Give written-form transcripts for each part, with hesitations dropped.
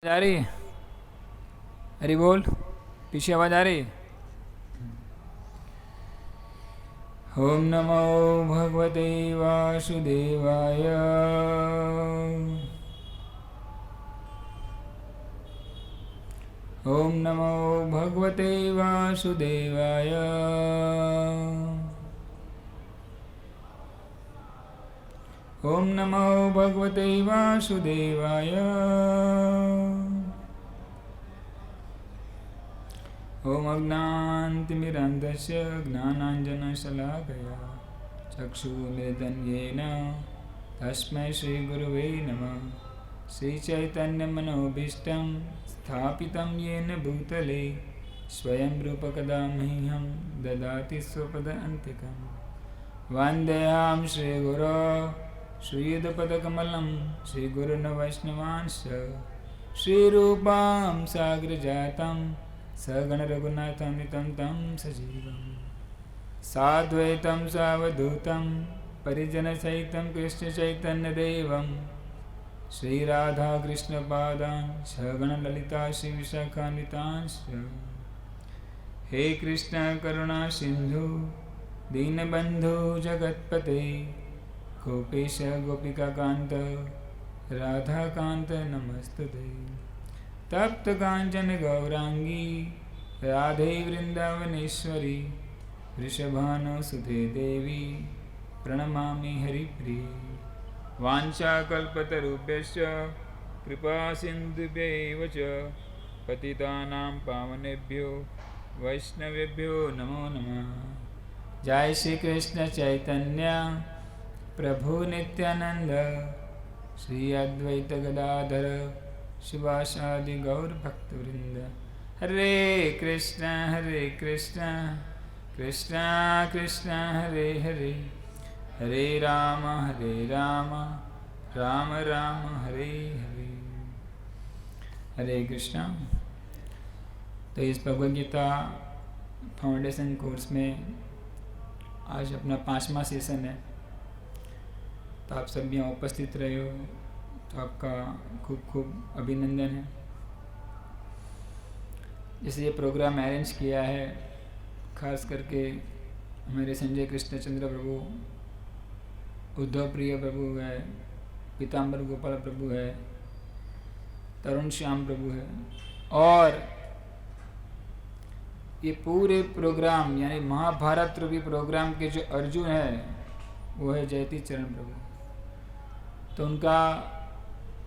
आ रही है? हरी बोल। पीछे आवाज आ रही है? ओम नमो भगवते वासुदेवाय। ओम नमो भगवते वासुदेवाय। ओम नमो भगवते वासुदेवाय। ओम अज्ञानतिमिरान्धस्य ज्ञानाञ्जनशलाकया चक्षुरुन्मिलितं येन तस्मै श्रीगुरवे नमः। श्रीचैतन्यमनोभीष्टं स्थापितं येन भूतले स्वयं रूपकदा मह्यं ददाति स्वपदान्तिकं। वन्देऽहं श्रीगुरो श्रीयुतपदकमलं श्रीगुरुन् वैष्णवांश्च श्रीरूपां साग्रजातं सगण रघुनाथान्वितं तं सजीवं साद्वैतं सावधूतं परिजनसहितं कृष्णचैतन्यदेवं श्रीराधाकृष्णपादान् सगण ललिता श्रीविशाखान्वितांश्च। हे कृष्ण करुणा सिन्धु दीनबन्धु जगत्पते गोपेश गोपिकाकान्त राधाकान्त नमस्तुते। तप्त कांचन गौरांगी राधे वृंदावनेश्वरी वृषभानुसुते देवी प्रणमामि हरिप्रिये। वाञ्छाकल्पतरुभ्यश्च कृपा सिन्धुभ्यैव च पतितानां पावनेभ्यो वैष्णवेभ्यो नमो नमः। जय श्री कृष्ण चैतन्य प्रभु नित्यानंद श्री अद्वैत गदाधर शिवासादि गौर भक्तवृंद। हरे कृष्ण कृष्ण कृष्ण हरे हरे, हरे राम राम राम हरे हरे। हरे कृष्णा। तो इस भगवद गीता फाउंडेशन कोर्स में आज अपना 5वां सेशन है। तो आप सब यहाँ उपस्थित रहे हो तो आपका खूब खूब अभिनंदन है। जैसे ये प्रोग्राम अरेंज किया है खास करके हमारे संजय कृष्ण चंद्र प्रभु, उद्धव प्रिय प्रभु है, पीताम्बर गोपाल प्रभु है, तरुण श्याम प्रभु है, और ये पूरे प्रोग्राम यानी महाभारत रूपी प्रोग्राम के जो अर्जुन है वो है जयती चरण प्रभु। तो उनका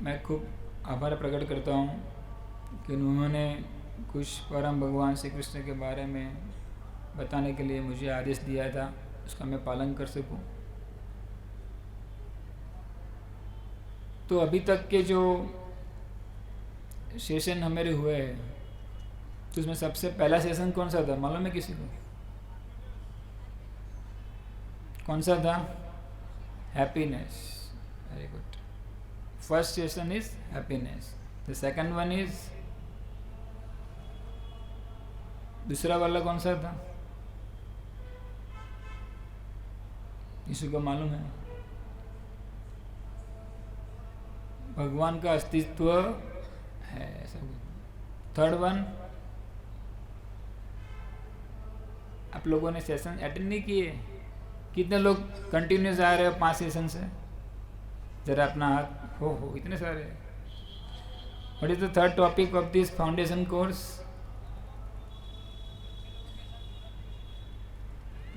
मैं खूब आभार प्रकट करता हूँ कि उन्होंने कुछ परम भगवान श्री कृष्ण के बारे में बताने के लिए मुझे आदेश दिया था, उसका मैं पालन कर सकूँ। तो अभी तक के जो सेशन हमारे हुए हैं तो उसमें सबसे पहला सेशन कौन सा था मालूम है किसी को? कौन सा था? Happiness. Very good. First session is happiness. The second one is, दूसरा वाला कौन सा था? किसी को मालूम है? भगवान का अस्तित्व है ऐसा। थर्ड वन, आप लोगों ने सेशन अटेंड नहीं किए? कितने लोग कंटिन्यूस आ रहे हो 5 सेशन से? जरा अपना हाथ। हो इतने सारे। What is the third topic of this foundation course?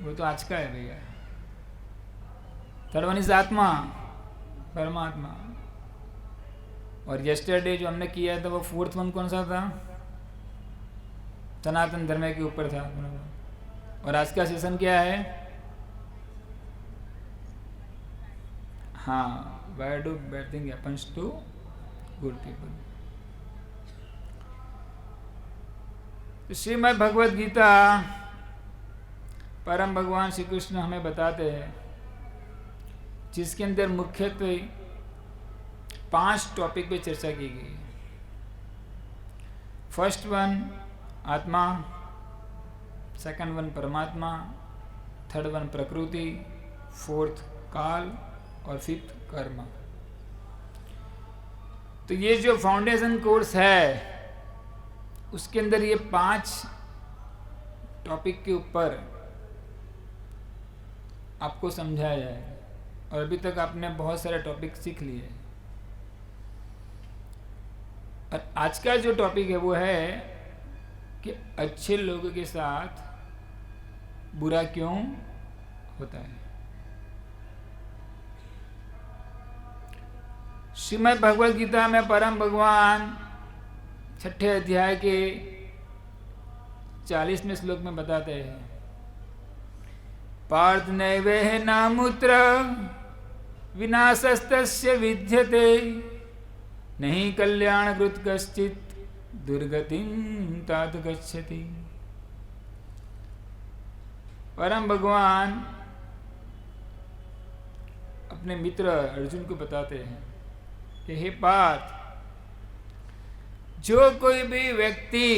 वो तो आज का है भैया। थर्ड वन इज आत्मा, परमात्मा। और यस्टरडे जो हमने किया था वो फोर्थ वन कौन सा था? सनातन धर्म के ऊपर था। और आज का सेशन क्या है? हाँ, why do bad thing happens to good people। Shrimad Bhagavad Gita परम भगवान श्री कृष्ण हमें बताते हैं, जिसके अंदर मुख्यत्वे 5 टॉपिक पे चर्चा की गई। फर्स्ट वन आत्मा, सेकंड वन परमात्मा, थर्ड वन प्रकृति, फोर्थ काल और फिफ्थ कर्म। तो ये जो फाउंडेशन कोर्स है उसके अंदर ये 5 टॉपिक के ऊपर आपको समझाया जाएगा, और अभी तक आपने बहुत सारे टॉपिक सीख लिए। और आज का जो टॉपिक है वो है कि अच्छे लोगों के साथ बुरा क्यों होता है। श्रीमद् भगवद गीता में परम भगवान 6ठे अध्याय के 40वें श्लोक में बताते हैं, पार्थ नैवेह नामुत्र विनाशस्तस्य विद्यते नहीं कल्याणकृत कश्चित् दुर्गतिं तात गच्छति। परम भगवान अपने मित्र अर्जुन को बताते हैं कि हे पार्थ, जो कोई भी व्यक्ति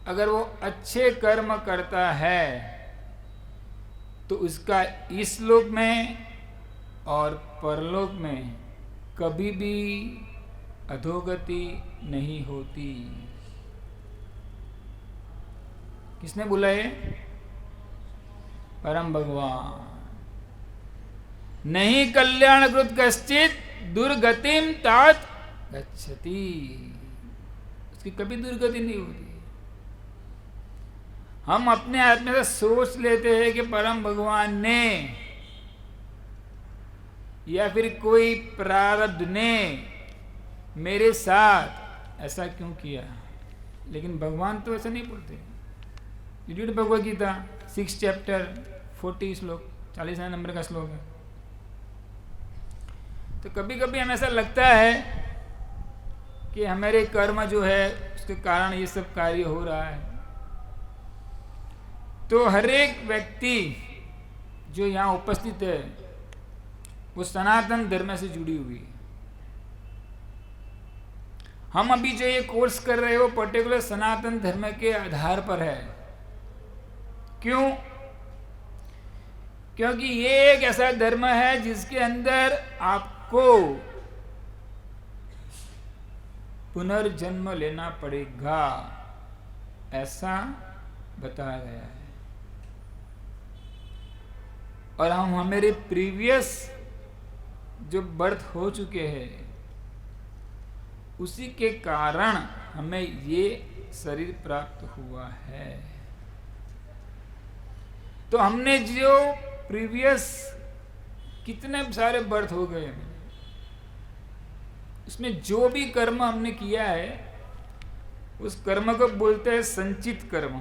अगर वो अच्छे कर्म करता है तो उसका इस लोक में और परलोक में कभी भी अधोगति नहीं होती। किसने बोला ये? परम भगवान। नहीं कल्याणकृत कश्चित् दुर्गतिम तात गच्छति, उसकी कभी दुर्गति नहीं होती। हम अपने आत्मा से सोच लेते हैं कि परम भगवान ने या फिर कोई प्रारब्ध ने मेरे साथ ऐसा क्यों किया, लेकिन भगवान तो ऐसा नहीं बोलते। रीड भगवद गीता 6 चैप्टर 40 श्लोक, 40 नंबर का श्लोक है। तो कभी कभी हमें ऐसा लगता है कि हमारे कर्म जो है उसके कारण ये सब कार्य हो रहा है। तो हर एक व्यक्ति जो यहाँ उपस्थित है वो सनातन धर्म से जुड़ी हुई है। हम अभी जो ये कोर्स कर रहे हैं वो पर्टिकुलर सनातन धर्म के आधार पर है। क्यों? क्योंकि ये एक ऐसा धर्म है जिसके अंदर आपको पुनर्जन्म लेना पड़ेगा, ऐसा बताया गया है। और हम हमारे प्रीवियस जो बर्थ हो चुके हैं उसी के कारण हमें ये शरीर प्राप्त हुआ है। तो हमने जो प्रीवियस कितने सारे बर्थ हो गए, उसमें जो भी कर्म हमने किया है उस कर्म को बोलते हैं संचित कर्म।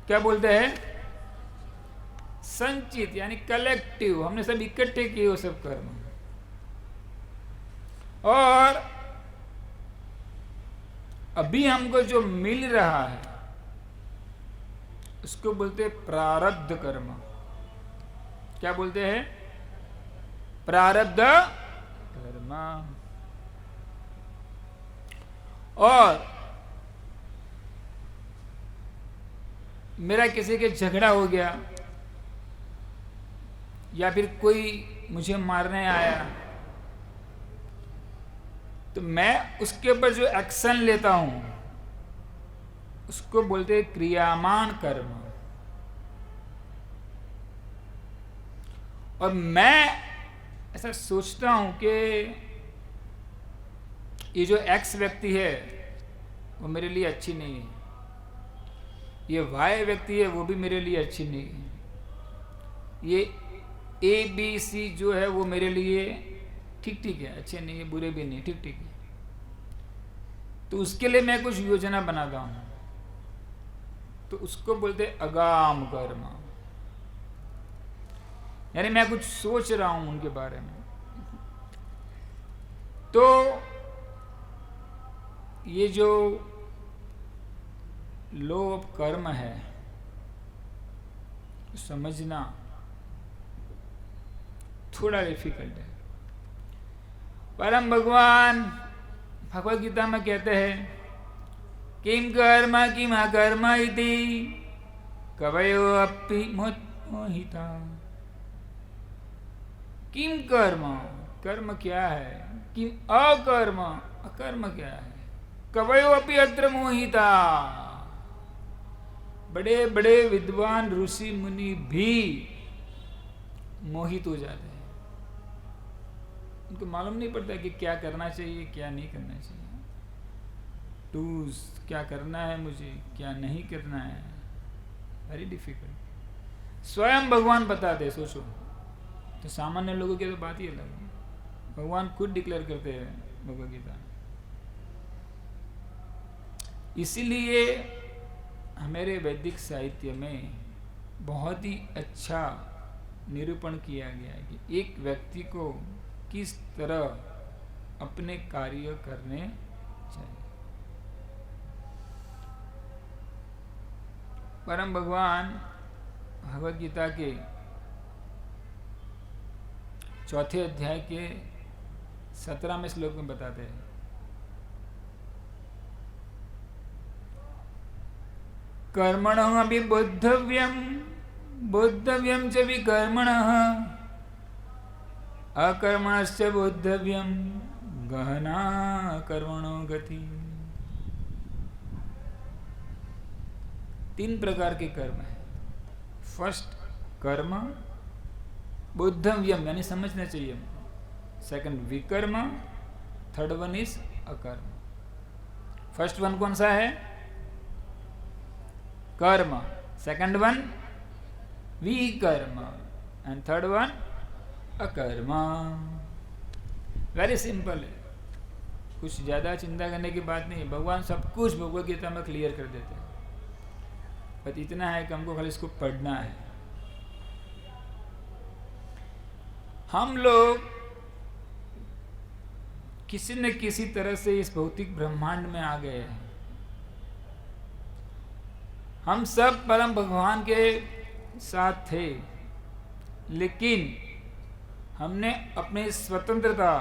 क्या बोलते हैं? संचित, यानी कलेक्टिव। हमने सब इकट्ठे किए वो सब कर्म। और अभी हमको जो मिल रहा है उसको बोलते हैं प्रारब्ध कर्म। क्या बोलते हैं? प्रारब्ध कर्म। और मेरा किसी के झगड़ा हो गया या फिर कोई मुझे मारने आया, तो मैं उसके ऊपर जो एक्शन लेता हूं उसको बोलते हैं क्रियामान कर्म। और मैं ऐसा सोचता हूं कि ये जो एक्स व्यक्ति है वो मेरे लिए अच्छी नहीं है, ये वाई व्यक्ति है वो भी मेरे लिए अच्छी नहीं है, ये ABC जो है वो मेरे लिए ठीक ठीक है, अच्छे नहीं है, बुरे भी नहीं, ठीक ठीक है। तो उसके लिए मैं कुछ योजना बनाता हूं, तो उसको बोलते अगाम कर्म। यानी मैं कुछ सोच रहा हूं उनके बारे में। तो ये जो लॉ ऑफ कर्म है समझना थोड़ा डिफिकल्ट है। परम भगवान भगवद गीता में कहते हैं किम कर्म किम अकर्म इति कवयो अपि मोहिता। किम कर्म, कर्म क्या है, कि अकर्म, अकर्म क्या है। कवयो अपि अत्र मोहिता, बड़े बड़े विद्वान ऋषि मुनि भी मोहित हो जाते हैं। उनको मालूम नहीं पड़ता कि क्या करना चाहिए, क्या नहीं करना चाहिए। क्या करना है मुझे, क्या नहीं करना है, वेरी डिफिकल्ट। स्वयं भगवान बताते, सोचो। तो सामान्य लोगों की तो बात ही अलग है। भगवान खुद डिक्लेयर करते हैं भगवद गीता। इसीलिए हमारे वैदिक साहित्य में बहुत ही अच्छा निरूपण किया गया है कि एक व्यक्ति को किस तरह अपने कार्य करने चाहिए। परम भगवान भगवद गीता के 4थे अध्याय के 17वें श्लोक में बताते हैं, कर्मणः अपि बोद्धव्यम, बोद्धव्यम च विकर्मणः, अकर्मणश्च बोद्धव्यम, गहना कर्मणो गति। 3 प्रकार के कर्म है। फर्स्ट कर्म, बोद्धव्यम यानी समझना चाहिए। सेकंड विकर्म, थर्ड वन इज अकर्म। फर्स्ट वन कौन सा है? कर्म। सेकंड वन विकर्म एंड थर्ड वन अकर्म। वेरी सिंपल है, कुछ ज्यादा चिंता करने की बात नहीं है। भगवान सब कुछ भगवद गीता में क्लियर कर देते हैं। बस इतना है कि हमको खाली इसको पढ़ना है। हम लोग किसी न किसी तरह से इस भौतिक ब्रह्मांड में आ गए हैं। हम सब परम भगवान के साथ थे, लेकिन हमने अपनी स्वतंत्रता,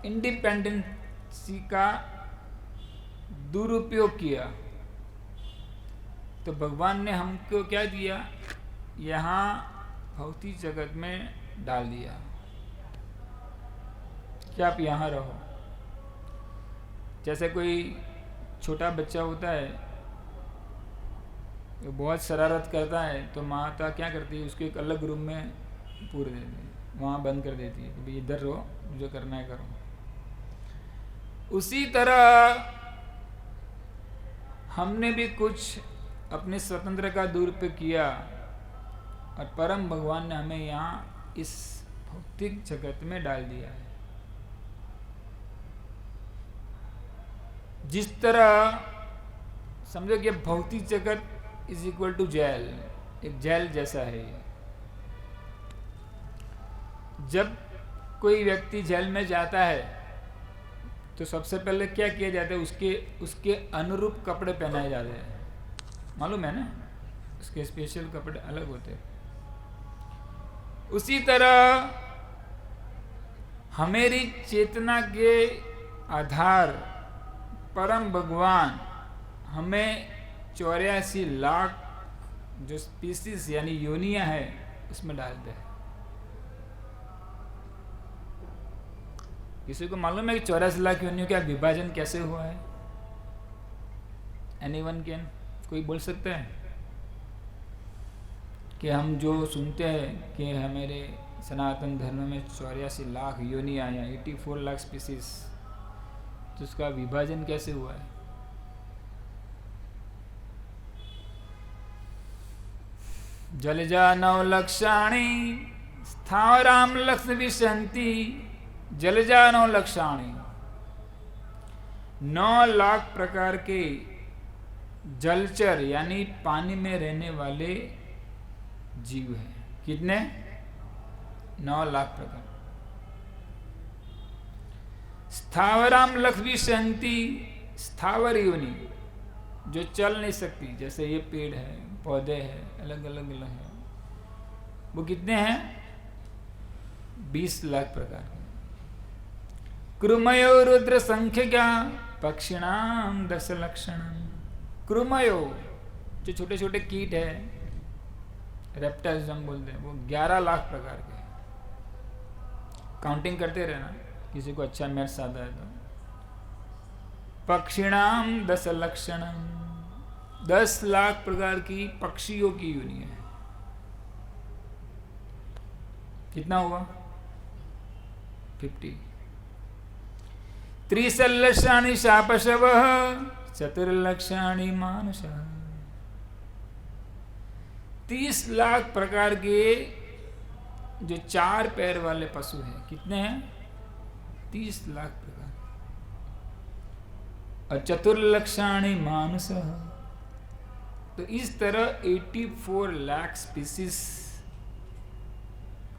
इंडिपेंडेंसी का दुरुपयोग किया। तो भगवान ने हमको क्या दिया? यहाँ भौतिक जगत में डाल दिया कि आप यहाँ रहो। जैसे कोई छोटा बच्चा होता है, वो बहुत शरारत करता है, तो माता क्या करती है? उसको एक अलग रूम में पूर देती है, वहाँ बंद कर देती है कि भाई इधर रहो, जो करना है करो। उसी तरह हमने भी कुछ अपने स्वतंत्र का दुरुपयोग किया और परम भगवान ने हमें यहाँ इस भौतिक जगत में डाल दिया है। जिस तरह समझो कि भौतिक जगत इज इक्वल टू जेल, एक जेल जैसा है ये। जब कोई व्यक्ति जेल में जाता है तो सबसे पहले क्या किया जाता है? उसके अनुरूप कपड़े पहनाए जाते हैं, मालूम है ना? उसके स्पेशल कपड़े अलग होते हैं। उसी तरह हमारी चेतना के आधार परम भगवान हमें 84 लाख जो स्पीसीज यानी योनियां है उसमें डालते हैं। किसी को मालूम है कि 84 लाख योनियों का विभाजन कैसे हुआ है? Anyone can? कोई बोल सकता है? कि हम जो सुनते हैं कि हमारे सनातन धर्म में 84 लाख योनियां या 84 लाख स्पीसीज, तो उसका विभाजन कैसे हुआ है? जलजा 9 लक्षाणि स्थावराम लक्ष विशंति, जलजा 9 लक्षाणि, 9 लाख प्रकार के जलचर यानी पानी में रहने वाले जीव हैं। कितने? 9 लाख प्रकार। स्थावराम लक्ष्मी संति, स्थावर योनि जो चल नहीं सकती, जैसे ये पेड़ है, पौधे हैं, अलग अलग अलग है, वो कितने हैं? 20 लाख प्रकार के। कृमयो रुद्र संख्य क्या पक्षिणाम 10 लक्षणम। कृमयो जो छोटे छोटे कीट है, रेप्टाइल्स हम बोलते हैं, वो 11 लाख प्रकार के। काउंटिंग करते रहना। किसी को अच्छा मैथ्स आता है तो। पक्षिणाम 10 लक्षणम, 10 लाख प्रकार की पक्षियों की योनि है। कितना हुआ? 50। त्रिसल्लक्षाणि शापशवः, चतुर्लक्षाणि मानुषः। 30 लाख प्रकार के जो 4 पैर वाले पशु हैं, कितने हैं? 30 लाख प्रकार। और चतुर्लक्षाणि मानुषः, तो इस तरह 84 लाख स्पीसीज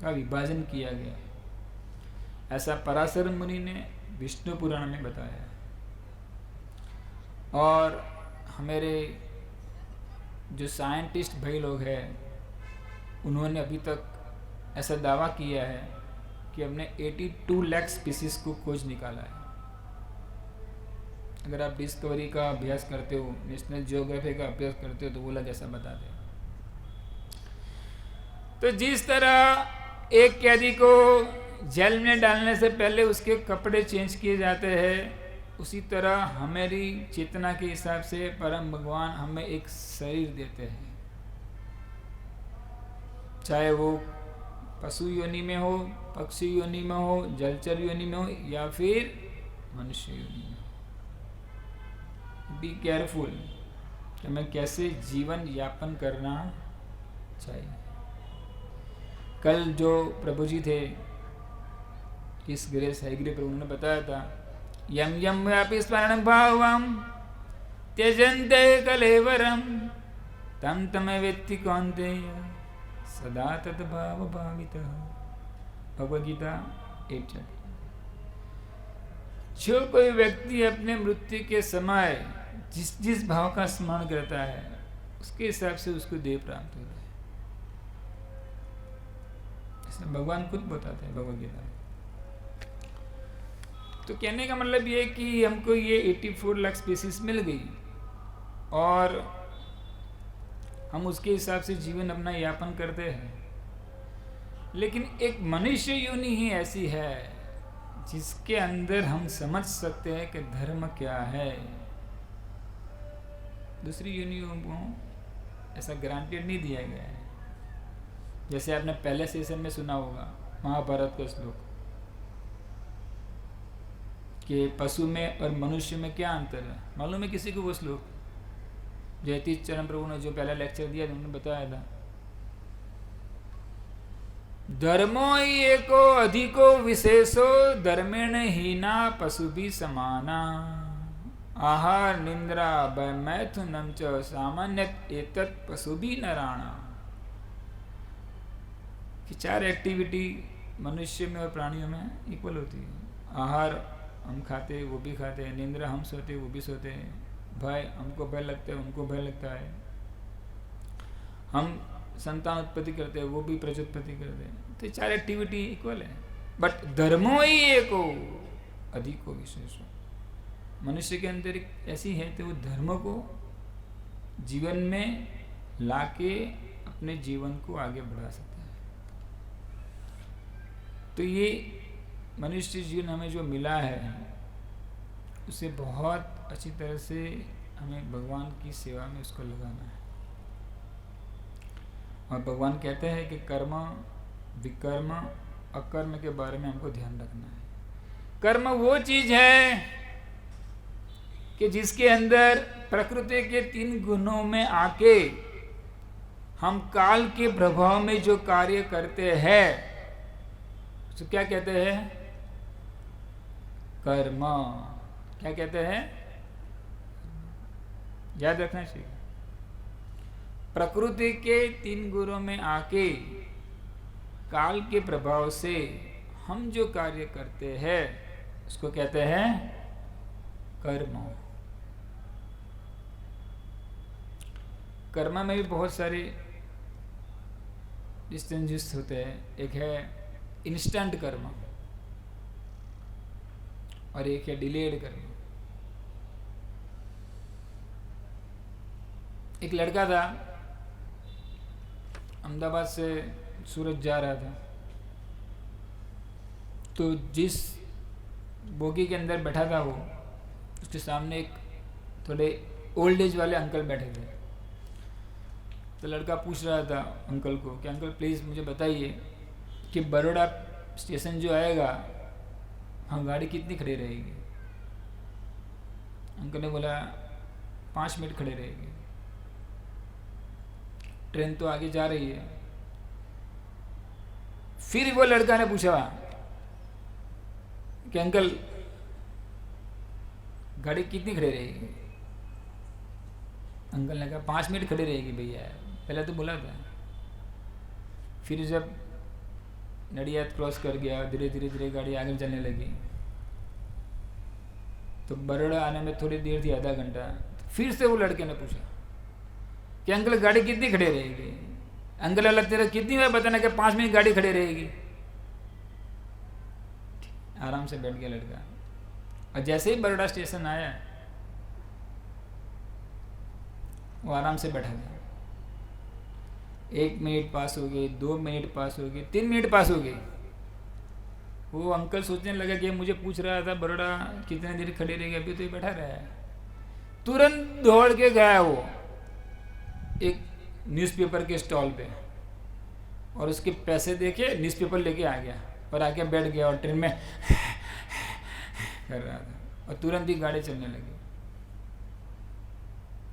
का विभाजन किया गया। ऐसा पराशर मुनि ने विष्णु पुराण में बताया। और हमारे जो साइंटिस्ट भाई लोग हैं, उन्होंने अभी तक ऐसा दावा किया है कि हमने 82 लाख स्पीसीज को खोज निकाला है। अगर आप डिस्कवरी का अभ्यास करते हो, नेशनल जियोग्राफी का अभ्यास करते हो, तो वो लोग ऐसा बताते हैं। तो जिस तरह एक कैदी को जेल में डालने से पहले उसके कपड़े चेंज किए जाते हैं, उसी तरह हमारी चेतना के हिसाब से परम भगवान हमें एक शरीर देते हैं, चाहे वो पशु योनि में हो, पक्षी योनि में हो, जलचर योनि में हो, या फिर मनुष्य योनि में हो। बी केयरफुल कि हमें कैसे जीवन यापन करना चाहिए। कल जो प्रभु जी थे, किस ग्रेस हैग्रे प्रभु ने बताया था, यम यम व्यापी स्मरण भावम त्यजन्ते कलेवरम तम तमे वेत्ति कौन्तेय सदा तद्भाव भावितः। भगवद गीता 8। जो कोई व्यक्ति अपने मृत्यु के समय जिस जिस भाव का स्मरण करता है, उसके हिसाब से उसको देह प्राप्त होता है। ऐसा भगवान खुद बताते हैं भगवद गीता में। तो कहने का मतलब ये कि हमको ये 84 लाख स्पीसीज मिल गई और हम उसके हिसाब से जीवन अपना यापन करते हैं। लेकिन एक मनुष्य योनि ही ऐसी है जिसके अंदर हम समझ सकते हैं कि धर्म क्या है। दूसरी योनियों को ऐसा ग्रांटेड नहीं दिया गया है। जैसे आपने पहले सेशन में सुना होगा महाभारत का श्लोक कि पशु में और मनुष्य में क्या अंतर है। मालूम है किसी को वो श्लोक? जयतीश चरण प्रभु ने जो पहला लेक्चर दिया उन्होंने बताया था, धर्मो ही एको अधिको विशेषो धर्मेण हीना पशु भी समाना आहार निंद्रा भय मैथुनम च सामान्य एतत् पशु भी नराणा। कि 4 एक्टिविटी मनुष्य में और प्राणियों में इक्वल होती है। आहार हम खाते वो भी खाते हैं, निंद्रा हम सोते वो भी सोते हैं, भय हमको भय लगता है उनको भय लगता है, हम संतान उत्पत्ति करते हैं वो भी प्रजोत्पत्ति करते हैं। तो 4 एक्टिविटी इक्वल है। बट धर्मो ही एको अधिको विशेषो। मनुष्य के अंदर एक ऐसी है तो वो धर्म को जीवन में लाके अपने जीवन को आगे बढ़ा सकता है। तो ये मनुष्य जीवन हमें जो मिला है उसे बहुत अच्छी तरह से हमें भगवान की सेवा में उसको लगाना है। और भगवान कहते हैं कि कर्म विकर्म अकर्म के बारे में हमको ध्यान रखना है। कर्म वो चीज है कि जिसके अंदर प्रकृति के 3 गुणों में आके हम काल के प्रभाव में जो कार्य करते हैं तो क्या कहते हैं? कर्म। क्या कहते हैं? याद रखना चाहिए। प्रकृति के 3 गुणों में आके काल के प्रभाव से हम जो कार्य करते हैं उसको कहते हैं कर्म। कर्म में भी बहुत सारे डिस्टिंग्विश होते हैं। एक है इंस्टेंट कर्म और एक है डिलेड कर्म। एक लड़का था, अहमदाबाद से सूरत जा रहा था, तो जिस बोगी के अंदर बैठा था वो, उसके सामने एक थोड़े ओल्ड एज वाले अंकल बैठे थे। तो लड़का पूछ रहा था अंकल को कि अंकल प्लीज़ मुझे बताइए कि बड़ौदा स्टेशन जो आएगा, हाँ गाड़ी कितनी खड़ी रहेगी? अंकल ने बोला 5 मिनट खड़े रहेगी, ट्रेन तो आगे जा रही है। फिर वो लड़का ने पूछा कि अंकल गाड़ी कितनी खड़ी रहेगी? अंकल ने कहा 5 मिनट खड़ी रहेगी भैया, पहले तो बोला था। फिर जब नडियाद क्रॉस कर गया, धीरे धीरे धीरे गाड़ी आगे चलने लगी, तो बड़ौदा आने में थोड़ी देर थी, आधा घंटा। फिर से वो लड़के ने पूछा कि अंकल गाड़ी कितनी खड़ी रहेगी? अंकल अलग तेरा कितनी बार बताना कि 5 मिनट गाड़ी खड़ी रहेगी। आराम से बैठ गया लड़का, और जैसे ही बड़ौदा स्टेशन आया वो आराम से बैठा गया। 1 मिनट पास हो गई, 2 मिनट पास हो गई, 3 मिनट पास हो गई। वो अंकल सोचने लगा कि मुझे पूछ रहा था बड़ौदा कितने देर खड़ी रहेगी, अभी तो ये बैठा रहा है। तुरंत दौड़ के गया वो एक न्यूज़पेपर के स्टॉल पे, और उसके पैसे देके न्यूज़पेपर लेके आ गया और आके बैठ गया, और ट्रेन में कर रहा था, और तुरंत ही गाड़ी चलने लगी।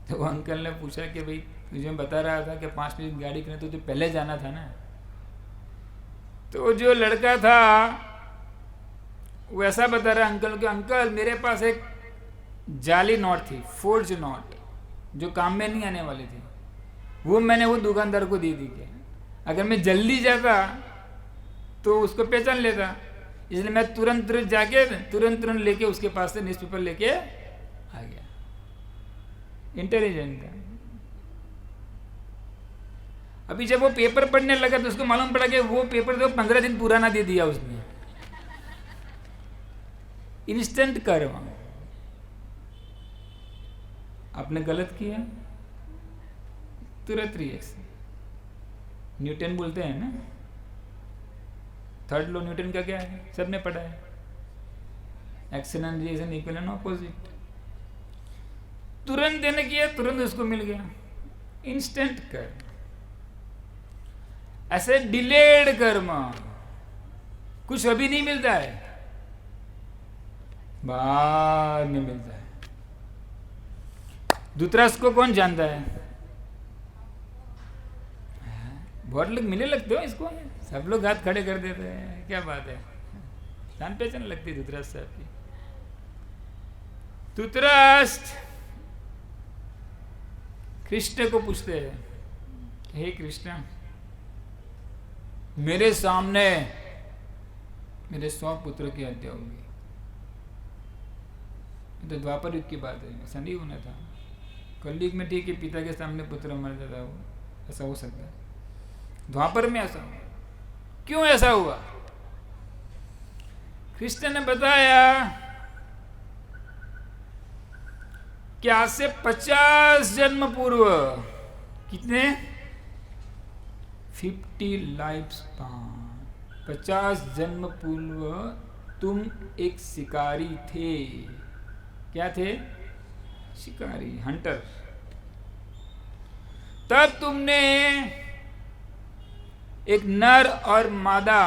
तो वो अंकल ने पूछा कि भाई तुझे बता रहा था कि 5 मिनट गाड़ी करने तो पहले जाना था ना। तो जो लड़का था वो ऐसा बता रहा अंकल कि अंकल मेरे पास एक जाली नोट थी, फोर्ज नोट, जो काम में नहीं आने वाली थी। वो मैंने वो दुकानदार को दे दी कि अगर मैं जल्दी जाता तो उसको पहचान लेता, इसलिए मैं तुरंत जाके तुरंत लेके उसके पास से न्यूज़पेपर लेके आ गया। इंटेलिजेंट था। अभी जब वो पेपर पढ़ने लगा तो उसको मालूम पड़ा कि वो पेपर तो 15 दिन पुराना दे दिया उसने। इंस्टेंट कर्म, आपने गलत किया तुरंत रिएक्शन। न्यूटन बोलते हैं ना, 3rd लॉ न्यूटन का क्या है, सबने पढ़ा है, action and reaction equal and opposite. तुरंत देने किया, तुरंत उसको मिल गया। इंस्टेंट कर्म। ऐसे डिलेड कर्म, कुछ अभी नहीं मिलता है, बाद में मिलता है। धृतराष्ट्र को कौन जानता है? बहुत लोग मिले लगते हो इसको, सब लोग हाथ खड़े कर देते हैं, क्या बात है, जान पहचान लगती है धृतराष्ट्र साहब की। धृतराष्ट्र कृष्ण को पूछते हैं, हे कृष्ण मेरे सामने मेरे 100 पुत्र की हत्या होगी। तो द्वापर युग की बात है, ऐसा नहीं होना था। कलयुग में ठीक है पिता के सामने पुत्र मर जाता, हो ऐसा हो सकता है, द्वापर में ऐसा हुआ। क्यों ऐसा हुआ? कृष्ण ने बताया कि आज से 50 जन्म पूर्व, कितने? 50 लाइफ स्पान, 50 जन्म पूर्व तुम एक शिकारी थे। क्या थे? शिकारी, हंटर। तब तुमने एक नर और मादा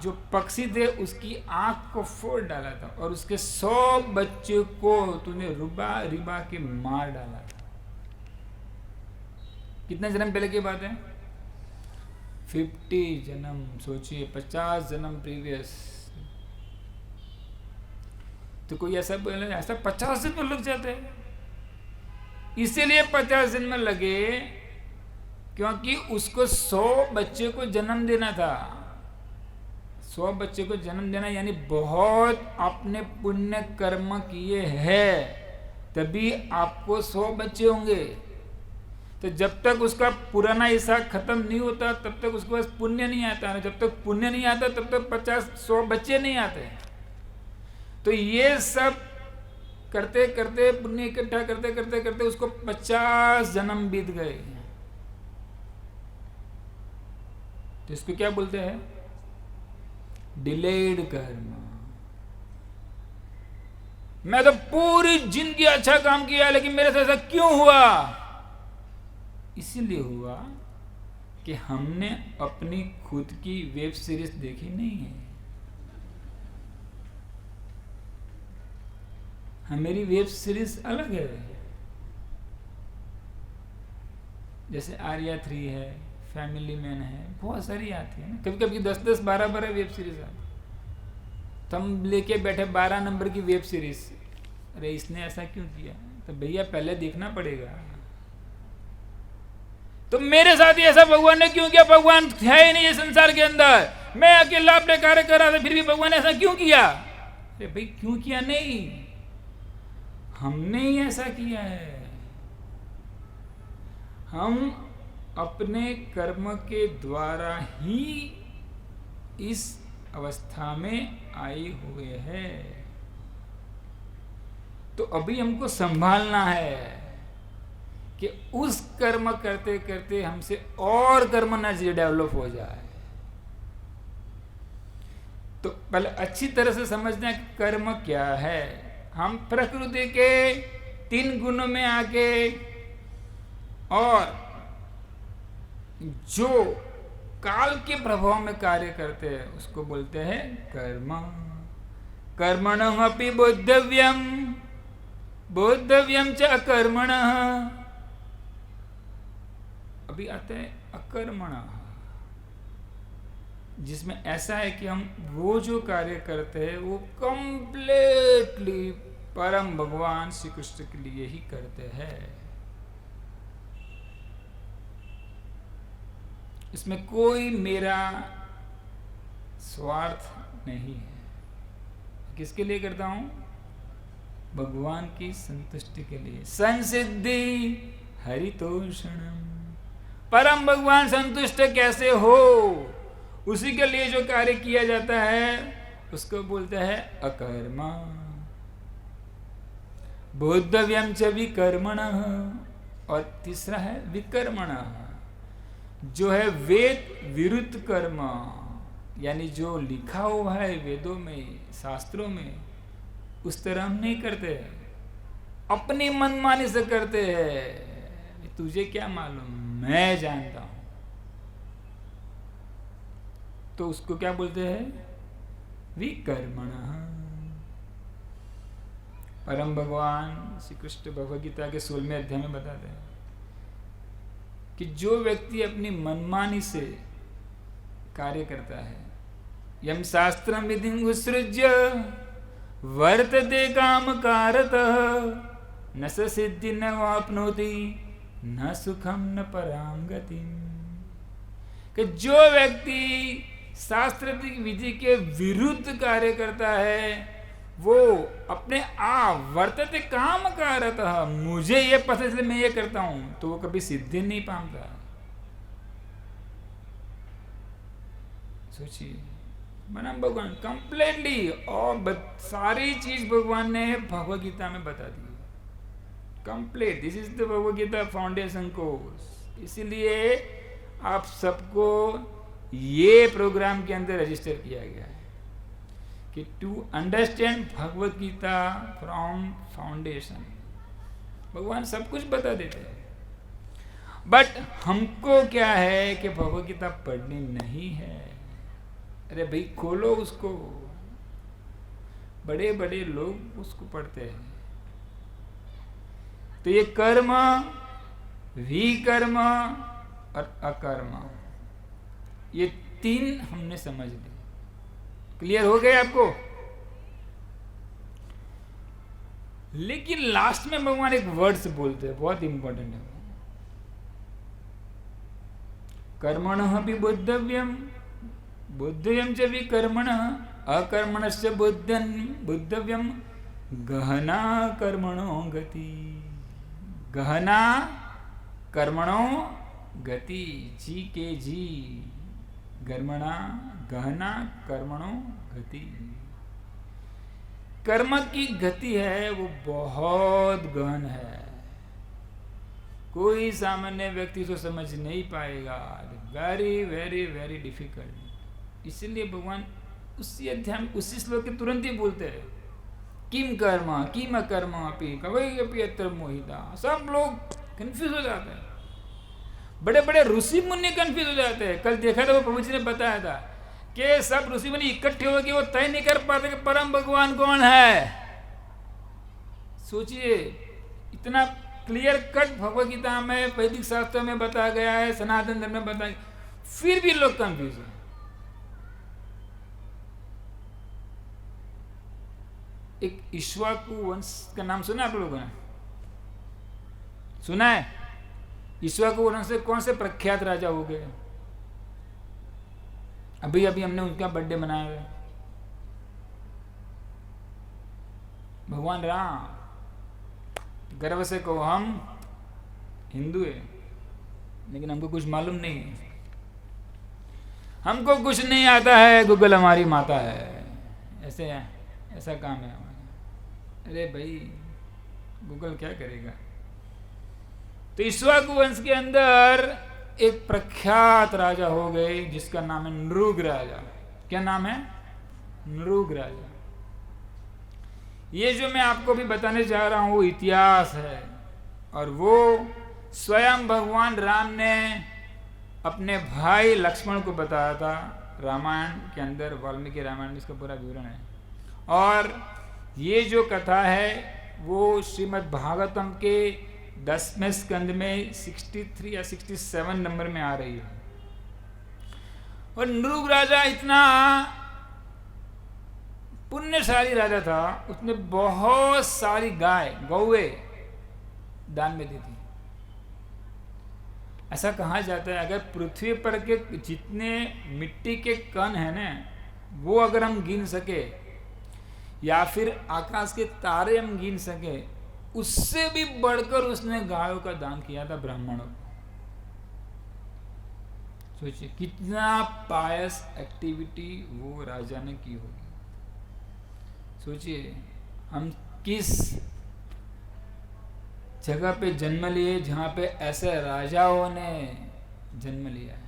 जो पक्षी थे उसकी आंख को फोड़ डाला था, और उसके 100 बच्चे को तूने रिबा के मार डाला था। कितने जन्म पहले की बात है? 50 जन्म। सोचिए 50 जन्म प्रीवियस। तो कोई ऐसा बोले ऐसा 50 जन्म लग जाते हैं, इसीलिए 50 जन्म लगे क्योंकि उसको 100 बच्चे को जन्म देना था। 100 बच्चे को जन्म देना यानी बहुत आपने पुण्य कर्म किए हैं, तभी आपको 100 बच्चे होंगे। तो जब तक उसका पुराना हिस्सा खत्म नहीं होता तब तक उसके पास पुण्य नहीं आता, जब तक पुण्य नहीं आता तब तक 50-100 बच्चे नहीं आते। तो ये सब करते करते पुण्य इकट्ठा करते करते करते उसको 50 जन्म बीत गए। तो इसको क्या बोलते हैं? डिलेड कर्म। मैं तो पूरी जिंदगी अच्छा काम किया लेकिन मेरे से ऐसा क्यों हुआ? इसीलिए हुआ कि हमने अपनी खुद की वेब सीरीज देखी नहीं है। मेरी वेब सीरीज अलग है। जैसे आर्या 3 है, फैमिली मैन है, बहुत सारी आती है ना। कभी कभी 10-10, 12-12 वेब सीरीज आती। तो हम लेके बैठे 12 नंबर की वेब सीरीज। अरे इसने ऐसा क्यों किया? तो भैया पहले देखना पड़ेगा। तो मेरे साथ ही ऐसा भगवान ने क्यों किया? भगवान है ही नहीं ये संसार के अंदर, मैं अकेला अपने कार्य कर रहा था, फिर भी भगवान ने ऐसा क्यों किया? अरे भाई क्यों किया? नहीं, हमने ही ऐसा किया है। हम अपने कर्म के द्वारा ही इस अवस्था में आए हुए हैं। तो अभी हमको संभालना है कि उस कर्म करते करते हमसे और कर्म न डेवलप हो जाए। तो पहले अच्छी तरह से समझना कि कर्म क्या है। हम प्रकृति के 3 गुणों में आके और जो काल के प्रभाव में कार्य करते हैं उसको बोलते हैं कर्म। कर्मणः अपि बोद्धव्यम, बोद्धव्यम च अकर्मणः। अभी आते हैं अकर्मणः, जिसमें ऐसा है कि हम वो जो कार्य करते हैं वो कंप्लीटली परम भगवान श्री कृष्ण के लिए ही करते हैं। इसमें कोई मेरा स्वार्थ नहीं है। किसके लिए करता हूं? भगवान की संतुष्टि के लिए। संसिद्धि हरितोषणम। परम भगवान संतुष्ट कैसे हो, उसी के लिए जो कार्य किया जाता है उसको बोलते हैं अकर्म। बोद्धव्यम च विकर्मणः। और तीसरा है विकर्मणः, जो है वेद विरुद्ध कर्म, यानी जो लिखा हुआ है वेदों में, शास्त्रों में, उस तरह हम नहीं करते हैं, अपनी मनमानी से करते हैं। तुझे क्या मालूम, मैं जानता हूं। तो उसको क्या बोलते हैं? विकर्मणः। परम भगवान श्री कृष्ण भगवद गीता के 16वें अध्याय में बताते हैं कि जो व्यक्ति अपनी मनमानी से कार्य करता है, यम शास्त्रम विधिं उत्सृज्य वर्तते कामकारतः न स सिद्धि न वाप्नोति न सुखम न परां गतिम। कि जो व्यक्ति शास्त्र विधि के विरुद्ध कार्य करता है वो अपने आप वर्तते कामकारतः, मुझे ये पता चले मैं ये करता हूं, तो वो कभी सिद्धि नहीं पाता। सोचिए, मनम भगवान कंप्लीटली और सारी चीज भगवान ने भगवद गीता में बता दी complete. This is the Bhagavad Gita foundation course. इसीलिए आप सबको ये प्रोग्राम के अंदर रजिस्टर किया गया है कि to understand Bhagavad Gita from foundation. भगवान सब कुछ बता देते हैं, बट हमको क्या है कि भगवद गीता पढ़नी नहीं है। अरे भाई खोलो उसको, बड़े बड़े लोग उसको पढ़ते हैं। तो ये कर्म, विकर्म और अकर्म, ये 3 हमने समझ ली। क्लियर हो गए आपको? लेकिन लास्ट में भगवान एक वर्ड से बोलते हैं, बहुत इंपॉर्टेंट है। कर्मणः अपि बोद्धव्यम, बोद्धव्यम च विकर्मणः, अकर्मणस्य बोद्धव्यम गहना कर्मणो गति। गहना कर्मणो गति, जी के जी, कर्मणा गहना कर्मणो गति। कर्म की गति है वो बहुत गहन है, कोई सामान्य व्यक्ति तो समझ नहीं पाएगा। Very very very difficult. इसलिए भगवान उसी अध्याय में उसी श्लोक के तुरंत ही बोलते हैं किम कर्म अपि कवई अपि अत्र मोहिता। सब लोग कंफ्यूज हो जाते हैं, बड़े बड़े ऋषि मुनि कंफ्यूज हो जाते हैं। कल देखा था, वो प्रभु जी ने बताया था कि सब ऋषि मुनि इकट्ठे होकर वो तय नहीं कर पाते कि परम भगवान कौन है। सोचिए, इतना क्लियर कट भगवद गीता में, वैदिक शास्त्र में बताया गया है, सनातन धर्म में बताया, फिर भी लोग कंफ्यूज हैं। एक इक्ष्वाकु वंश का नाम सुना आप लोगों ने? सुना है? इक्ष्वाकु वंश से कौन से प्रख्यात राजा हो गए? अभी अभी हमने उनका बर्थडे मनाया है। भगवान राम। गर्व से कहो हम हिंदू है, लेकिन हमको कुछ मालूम नहीं है, हमको कुछ नहीं आता है, गूगल हमारी माता है। ऐसे है, ऐसा काम है हमारा। अरे भाई, गूगल क्या करेगा? तो इक्ष्वाकु वंश के अंदर एक प्रख्यात राजा हो गए जिसका नाम है नृग राजा। क्या नाम है? नृग राजा। ये जो मैं आपको भी बताने जा रहा हूं वो इतिहास है, और वो स्वयं भगवान राम ने अपने भाई लक्ष्मण को बताया था। रामायण के अंदर, वाल्मीकि रामायण में इसका पूरा विवरण है। और ये जो कथा है वो श्रीमद् भागवतम के 10वें स्कंद में 63 या 67 नंबर में आ रही है। और नृग राजा इतना पुण्यशाली राजा था, उसने बहुत सारी गाय गौवे दान में दी थी। ऐसा कहा जाता है, अगर पृथ्वी पर के जितने मिट्टी के कण हैं ना, वो अगर हम गिन सके, या फिर आकाश के तारे हम गिन सके, उससे भी बढ़कर उसने गायों का दान किया था ब्राह्मणों को। सोचिए कितना पायस एक्टिविटी वो राजा ने की होगी। सोचिए हम किस जगह पे जन्म लिए जहां पे ऐसे राजाओं ने जन्म लिया है।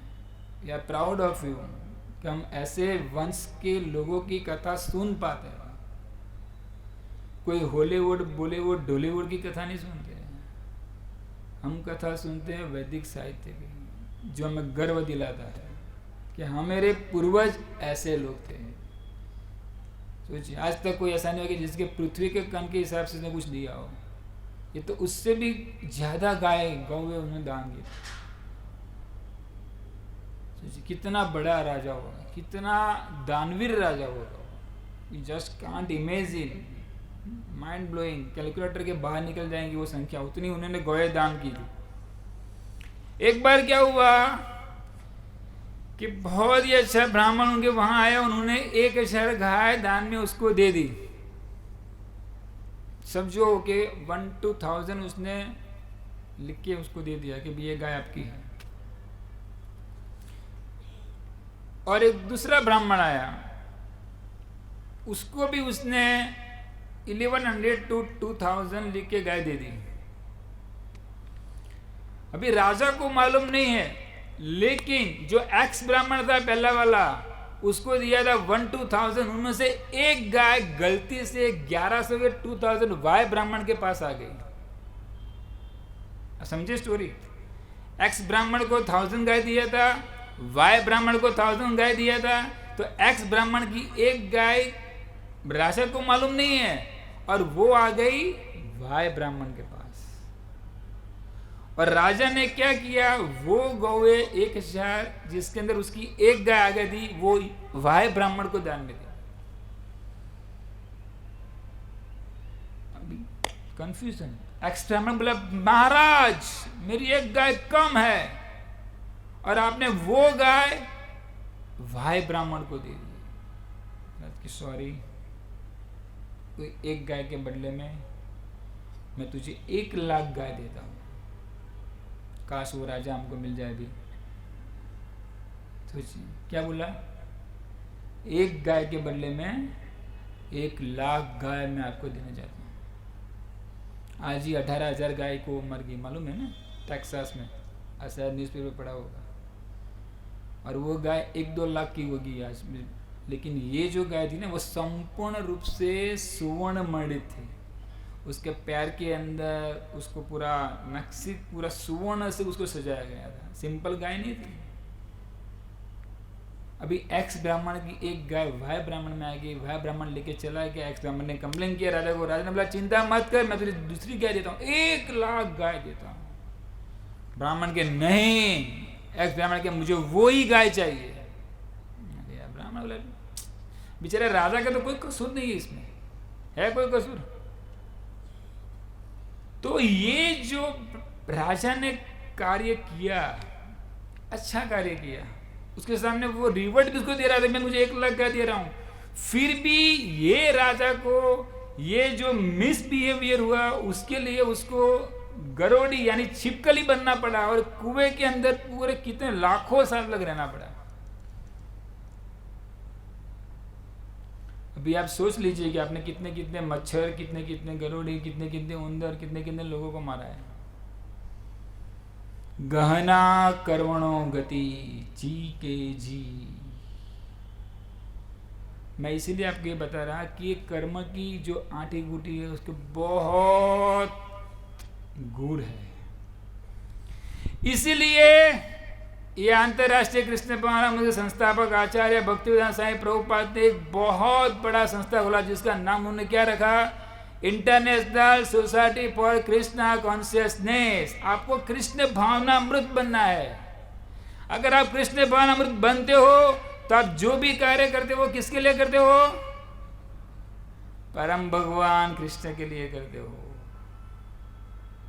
We are proud of you कि हम ऐसे वंश के लोगों की कथा सुन पाते हैं। कोई हॉलीवुड, बॉलीवुड, डॉलीवुड की कथा नहीं सुनते हैं, हम कथा सुनते हैं वैदिक साहित्य की, जो हमें गर्व दिलाता है कि हमारे पूर्वज ऐसे लोग थे। सोचिए आज तक कोई ऐसा नहीं हो कि जिसके पृथ्वी के कण के हिसाब से कुछ दिया हो। ये तो उससे भी ज्यादा गाय गौवे उन्होंने दान किया। सोचिए कितना बड़ा राजा होगा, कितना दानवीर राजा होगा। You just can't imagine, mind blowing. Calculator के बाहर निकल जाएंगी वो संख्या, उतनी उन्होंने गौएं दान की थी। एक बार क्या हुआ कि बहुत ही अच्छा ब्राह्मण उनके वहां आया, उन्होंने एक शहर गाय दान में उसको दे दी। समझो कि 1 to 1000 उसने लिख के उसको दे दिया कि ये गाय आपकी है। और एक दूसरा ब्राह्मण आया, उसको भी उसने 1100 to 2000 लिख के गाय दे दी। अभी राजा को मालूम नहीं है, लेकिन जो एक्स ब्राह्मण था पहला वाला, उसको दिया था 1 to 1000। उनमें से एक गाय गलती से 1100 के 2000 वाय ब्राह्मण के पास आ गई। समझे स्टोरी? एक्स ब्राह्मण को 1000 गाय दिया था, वाय ब्राह्मण को 1000 गाय दिया था। तो एक्स ब्राह्मण की एक गाय राजा को मालूम नहीं है, और वो आ गई वाय ब्राह्मण के पास। और राजा ने क्या किया, वो गौवे 1000 जिसके अंदर उसकी एक गाय आ गई थी, वो वाय ब्राह्मण को दान में दी। अभी कंफ्यूजन। एक्स ब्राह्मण बोला, महाराज मेरी एक गाय कम है, और आपने वो गाय वाय ब्राह्मण को दे दी। सॉरी, एक गाय के बदले में मैं तुझे 1 लाख गाय देता हूं। काश वो राजा हमको मिल जाए भी। सोचिए क्या बोला, एक गाय के बदले में 1 लाख गाय मैं आपको देने जाता हूं। आज ही 18,000 गाय को मर गई, मालूम है ना, टेक्सास में। शायद न्यूज़पेपर पढ़ा होगा। और वो गाय 1-2 लाख की होगी आज लेकिन ये जो गाय थी ना वो संपूर्ण रूप से सुवर्ण मणित थी। उसके पैर के अंदर उसको पूरा नक्शी पूरा सुवर्ण से उसको सजाया गया था। सिंपल गाय नहीं थी। अभी एक्स ब्राह्मण की एक गाय वाय ब्राह्मण में आ गई, वाय ब्राह्मण लेके चला गया। एक्स ब्राह्मण ने कंप्लेन किया राजा को। राजा ने बोला चिंता मत कर, मैं तुझे दूसरी गाय देता हूँ, 1 लाख गाय देता हूँ। ब्राह्मण के नहीं, एक्स ब्राह्मण के मुझे वो ही गाय चाहिए। ब्राह्मण बोला बेचारा राजा का तो कोई कसूर नहीं है, इसमें है कोई कसूर? तो ये जो राजा ने कार्य किया, अच्छा कार्य किया, उसके सामने वो रिवर्ट किसको दे रहा था? मैं मुझे 1 लाख गाय दे रहा हूं। फिर भी ये राजा को ये जो मिसबिहेवियर हुआ उसके लिए उसको गरोड़ी यानी छिपकली बनना पड़ा और कुएं के अंदर पूरे कितने लाखों साल लग रहना पड़ा। अभी आप सोच लीजिए कि आपने कितने कितने मच्छर, कितने कितने गरोड़ी, कितने कितने उंदर, कितने कितने लोगों को मारा है। गहना कर्मणो गति जी के जी। मैं इसीलिए आपको ये बता रहा कि कर्म की जो आटी गुटी है उसके बहुत गुण है। इसीलिए ये अंतरराष्ट्रीय कृष्ण परमहंस संस्थापक आचार्य भक्तिवेदांत स्वामी प्रभुपाद ने एक बहुत बड़ा संस्था खोला जिसका नाम उन्होंने क्या रखा? International society for Krishna consciousness. आपको कृष्ण भावनामृत बनना है। अगर आप कृष्ण भावनामृत बनते हो तो आप जो भी कार्य करते हो किसके लिए करते हो? परम भगवान कृष्ण के लिए करते हो।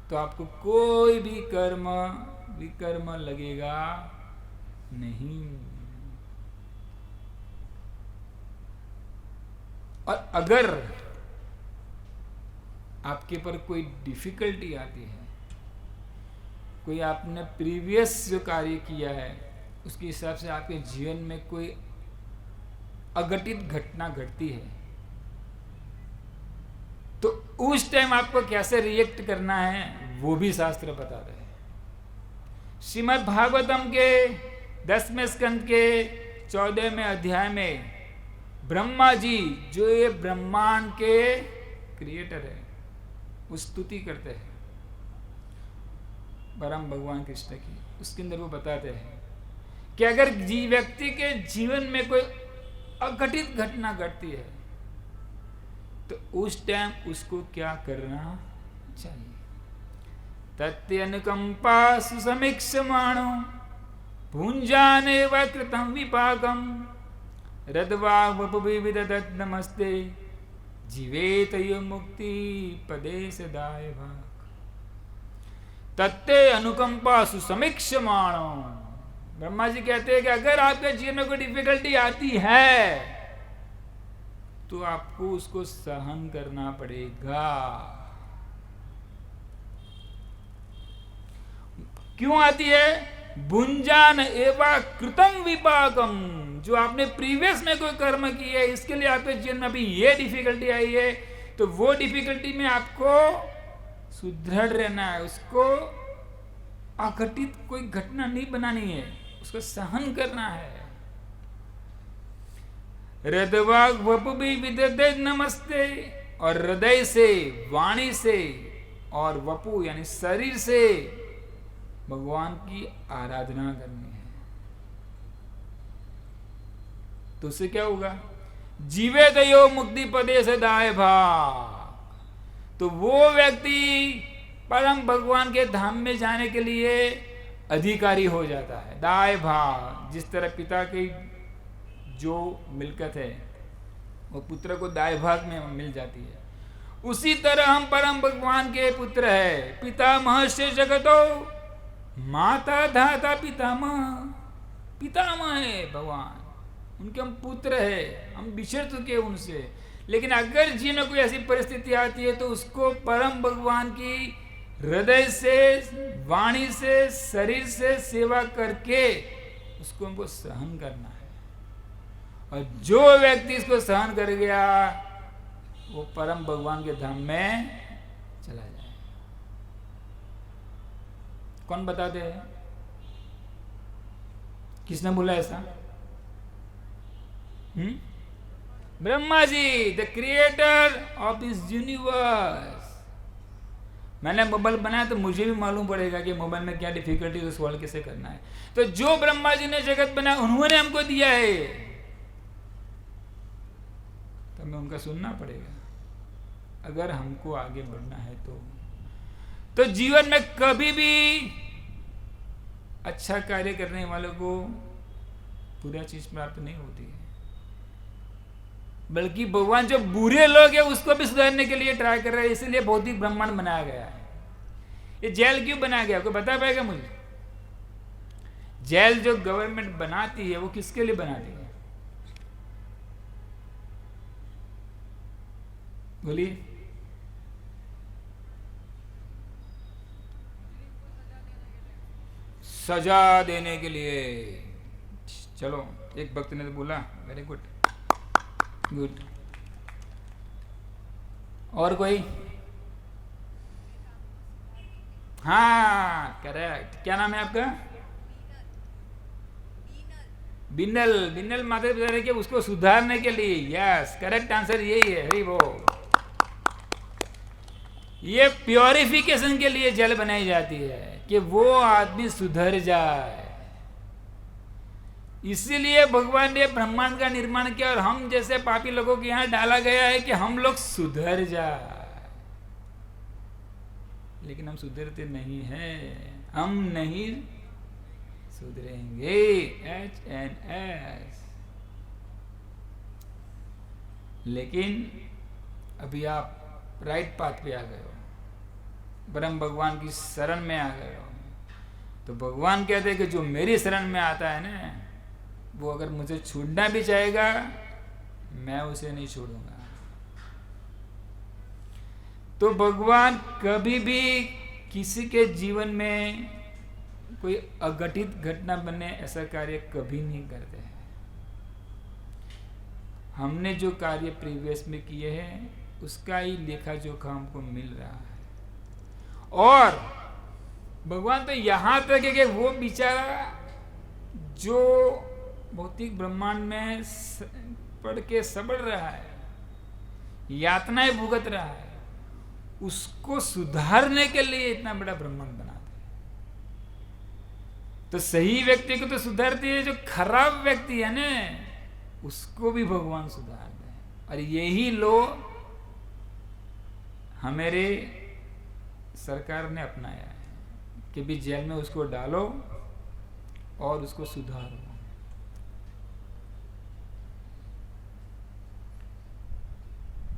तो आपको कोई भी कर्म विकर्म लगेगा नहीं। और अगर आपके पर कोई डिफिकल्टी आती है, कोई आपने प्रीवियस जो कार्य किया है उसके हिसाब से आपके जीवन में कोई अघटित घटना घटती है, तो उस टाइम आपको कैसे रिएक्ट करना है वो भी शास्त्र बताते हैं। श्रीमद् भागवतम के 10वें स्कंद के 14वें अध्याय में ब्रह्मा जी जो ये ब्रह्मांड के क्रिएटर है वो स्तुति करते हैं परम भगवान कृष्ण की। उसके अंदर वो बताते हैं कि अगर व्यक्ति के जीवन में कोई अघटित घटना घटती है तो उस टाइम उसको क्या करना चाहिए? तत्यनुकंपा सुसमीक्षमाणो भुंजाने व कृतं विपाकम रद्वा वपुविददत् नमस्ते जीवेत यो मुक्ति पदे सदाय भाग। तत्ते अनुकंपा सुसमीक्षमाणो। ब्रह्मा जी कहते हैं कि अगर आपके जीवन में कोई डिफिकल्टी आती है तो आपको उसको सहन करना पड़ेगा। क्यों आती है? भुंजान एवं कृतं विपाकम। जो आपने प्रीवियस में कोई कर्म की है इसके लिए आपके जीवन में अभी ये डिफिकल्टी आई है, तो वो डिफिकल्टी में आपको सुदृढ़ रहना है। उसको अघटित कोई घटना नहीं बनानी है, उसको सहन करना है। हृदवाग वपुबी विददे नमस्ते। और हृदय से, वाणी से और वपु यानी शरीर से भगवान की आराधना करनी है। तो उससे क्या होगा? जीवे दयो मुक्ति पदे से दाय भाग। तो वो व्यक्ति परम भगवान के धाम में जाने के लिए अधिकारी हो जाता है। दाय भाग, जिस तरह पिता की जो मिल्कत है वो पुत्र को दाय भाग में मिल जाती है, उसी तरह हम परम भगवान के पुत्र है। पितामह से जगतो माता धाता पितामह। पितामह है भगवान, उनके हम पुत्र है, हम बिछड़ चुके हैं उनसे। लेकिन अगर जीवन में कोई ऐसी परिस्थिति आती है तो उसको परम भगवान की हृदय से, वाणी से, शरीर से सेवा करके उसको हमको सहन करना है। और जो व्यक्ति इसको सहन कर गया वो परम भगवान के धाम में चला जाए। कौन बताते हैं? किसने बोला ऐसा? Brahma ji, the creator of this universe. मैंने मोबाइल बनाया तो मुझे भी मालूम पड़ेगा कि मोबाइल में क्या डिफिकल्टी है, सॉल्व कैसे करना है। तो जो ब्रह्मा जी ने जगत बनाया उन्होंने हमको दिया है, तो हमें उनका सुनना पड़ेगा अगर हमको आगे बढ़ना है। तो जीवन में कभी भी अच्छा कार्य करने वालों को पूरा चीज प्राप्त नहीं होती है, बल्कि भगवान जो बुरे लोग हैं उसको भी सुधारने के लिए ट्राई कर रहे हैं। इसलिए भौतिक ब्रह्मांड बनाया गया है। ये जेल क्यों बनाया गया, आपको बता पाएगा मुझे? जेल जो गवर्नमेंट बनाती है वो किसके लिए बनाती है, बोलिए? सजा देने के लिए। चलो, एक भक्त ने तो बोला, वेरी गुड गुड। और कोई? हाँ, करेक्ट। क्या नाम है आपका? बिनल। बिनल माता बता रहे कि उसको सुधारने के लिए। यस, करेक्ट आंसर यही है। हरी बोल। ये प्योरिफिकेशन के लिए जल बनाई जाती है कि वो आदमी सुधर जाए। इसीलिए भगवान ने ब्रह्मांड का निर्माण किया और हम जैसे पापी लोगों के यहां डाला गया है कि हम लोग सुधर जाए, लेकिन हम सुधरते नहीं हैं। हम नहीं सुधरेंगे। HNS। लेकिन अभी आप राइट पाथ पे आ गए हो, ब्रह्म भगवान की शरण में आ गए हो। तो भगवान कहते हैं कि जो मेरी शरण में आता है ना, वो अगर मुझे छूटना भी चाहेगा मैं उसे नहीं छोड़ूंगा। तो भगवान कभी भी किसी के जीवन में कोई अघटित घटना बने ऐसा कार्य कभी नहीं करते हैं। हमने जो कार्य प्रीवियस में किए हैं उसका ही लेखा जोखा हमको मिल रहा है। और भगवान तो यहां तक है कि वो बेचारा जो भौतिक ब्रह्मांड में पढ़ के सबड़ रहा है, यातनाएं भुगत रहा है, उसको सुधारने के लिए इतना बड़ा ब्रह्मांड बनाते हैं। तो सही व्यक्ति को तो सुधारती है, जो खराब व्यक्ति है ना उसको भी भगवान सुधारते हैं। और यही लो हमारे सरकार ने अपनाया है कि भी जेल में उसको डालो और उसको सुधारो।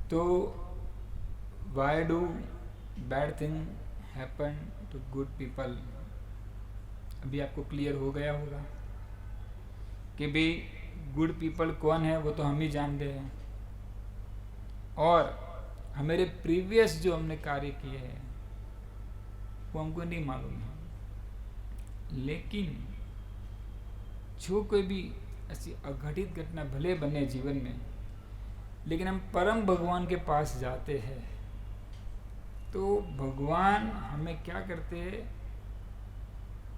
तो why do bad thing happen to good people? अभी आपको क्लियर हो गया होगा कि भी गुड पीपल कौन है, वो तो हम ही जानते हैं। और हमारे प्रीवियस जो हमने कार्य किए हैं वो हमको नहीं मालूम है। लेकिन जो कोई भी ऐसी अघटित घटना भले बने जीवन में, लेकिन हम परम भगवान के पास जाते हैं तो भगवान हमें क्या करते हैं,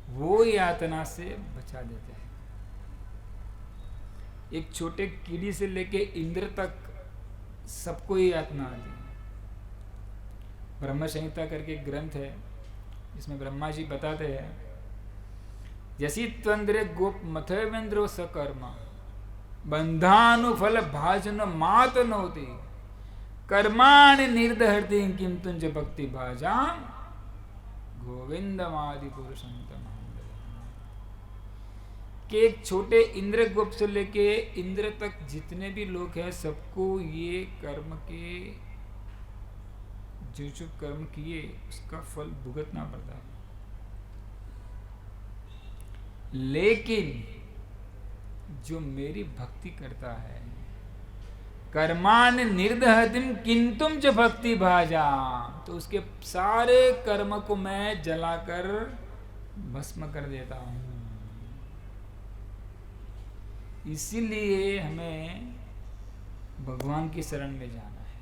वो यातना से बचा देते हैं। एक छोटे कीड़ी से लेके इंद्र तक सबको ही यातना आती है। ब्रह्म संहिता करके ग्रंथ है जिसमें ब्रह्मा जी बताते हैं, जैसी त्वंद्रे गोप मथवेंद्रो सकर्मा बंधानुफल भाजन मात नोति कर्माणि निर्दहति किम तुंज भक्ति भाजाम गोविंदमादि पुरुषं कि एक छोटे इंद्र गुप्त से लेके इंद्र तक जितने भी लोग हैं सबको ये कर्म के जो कर्म किए उसका फल भुगतना पड़ता है। लेकिन जो मेरी भक्ति करता है, कर्मान निर्दहतिम किंतुम च भक्ति भाजा, तो उसके सारे कर्म को मैं जलाकर भस्म कर देता हूं। इसीलिए हमें भगवान की शरण में जाना है।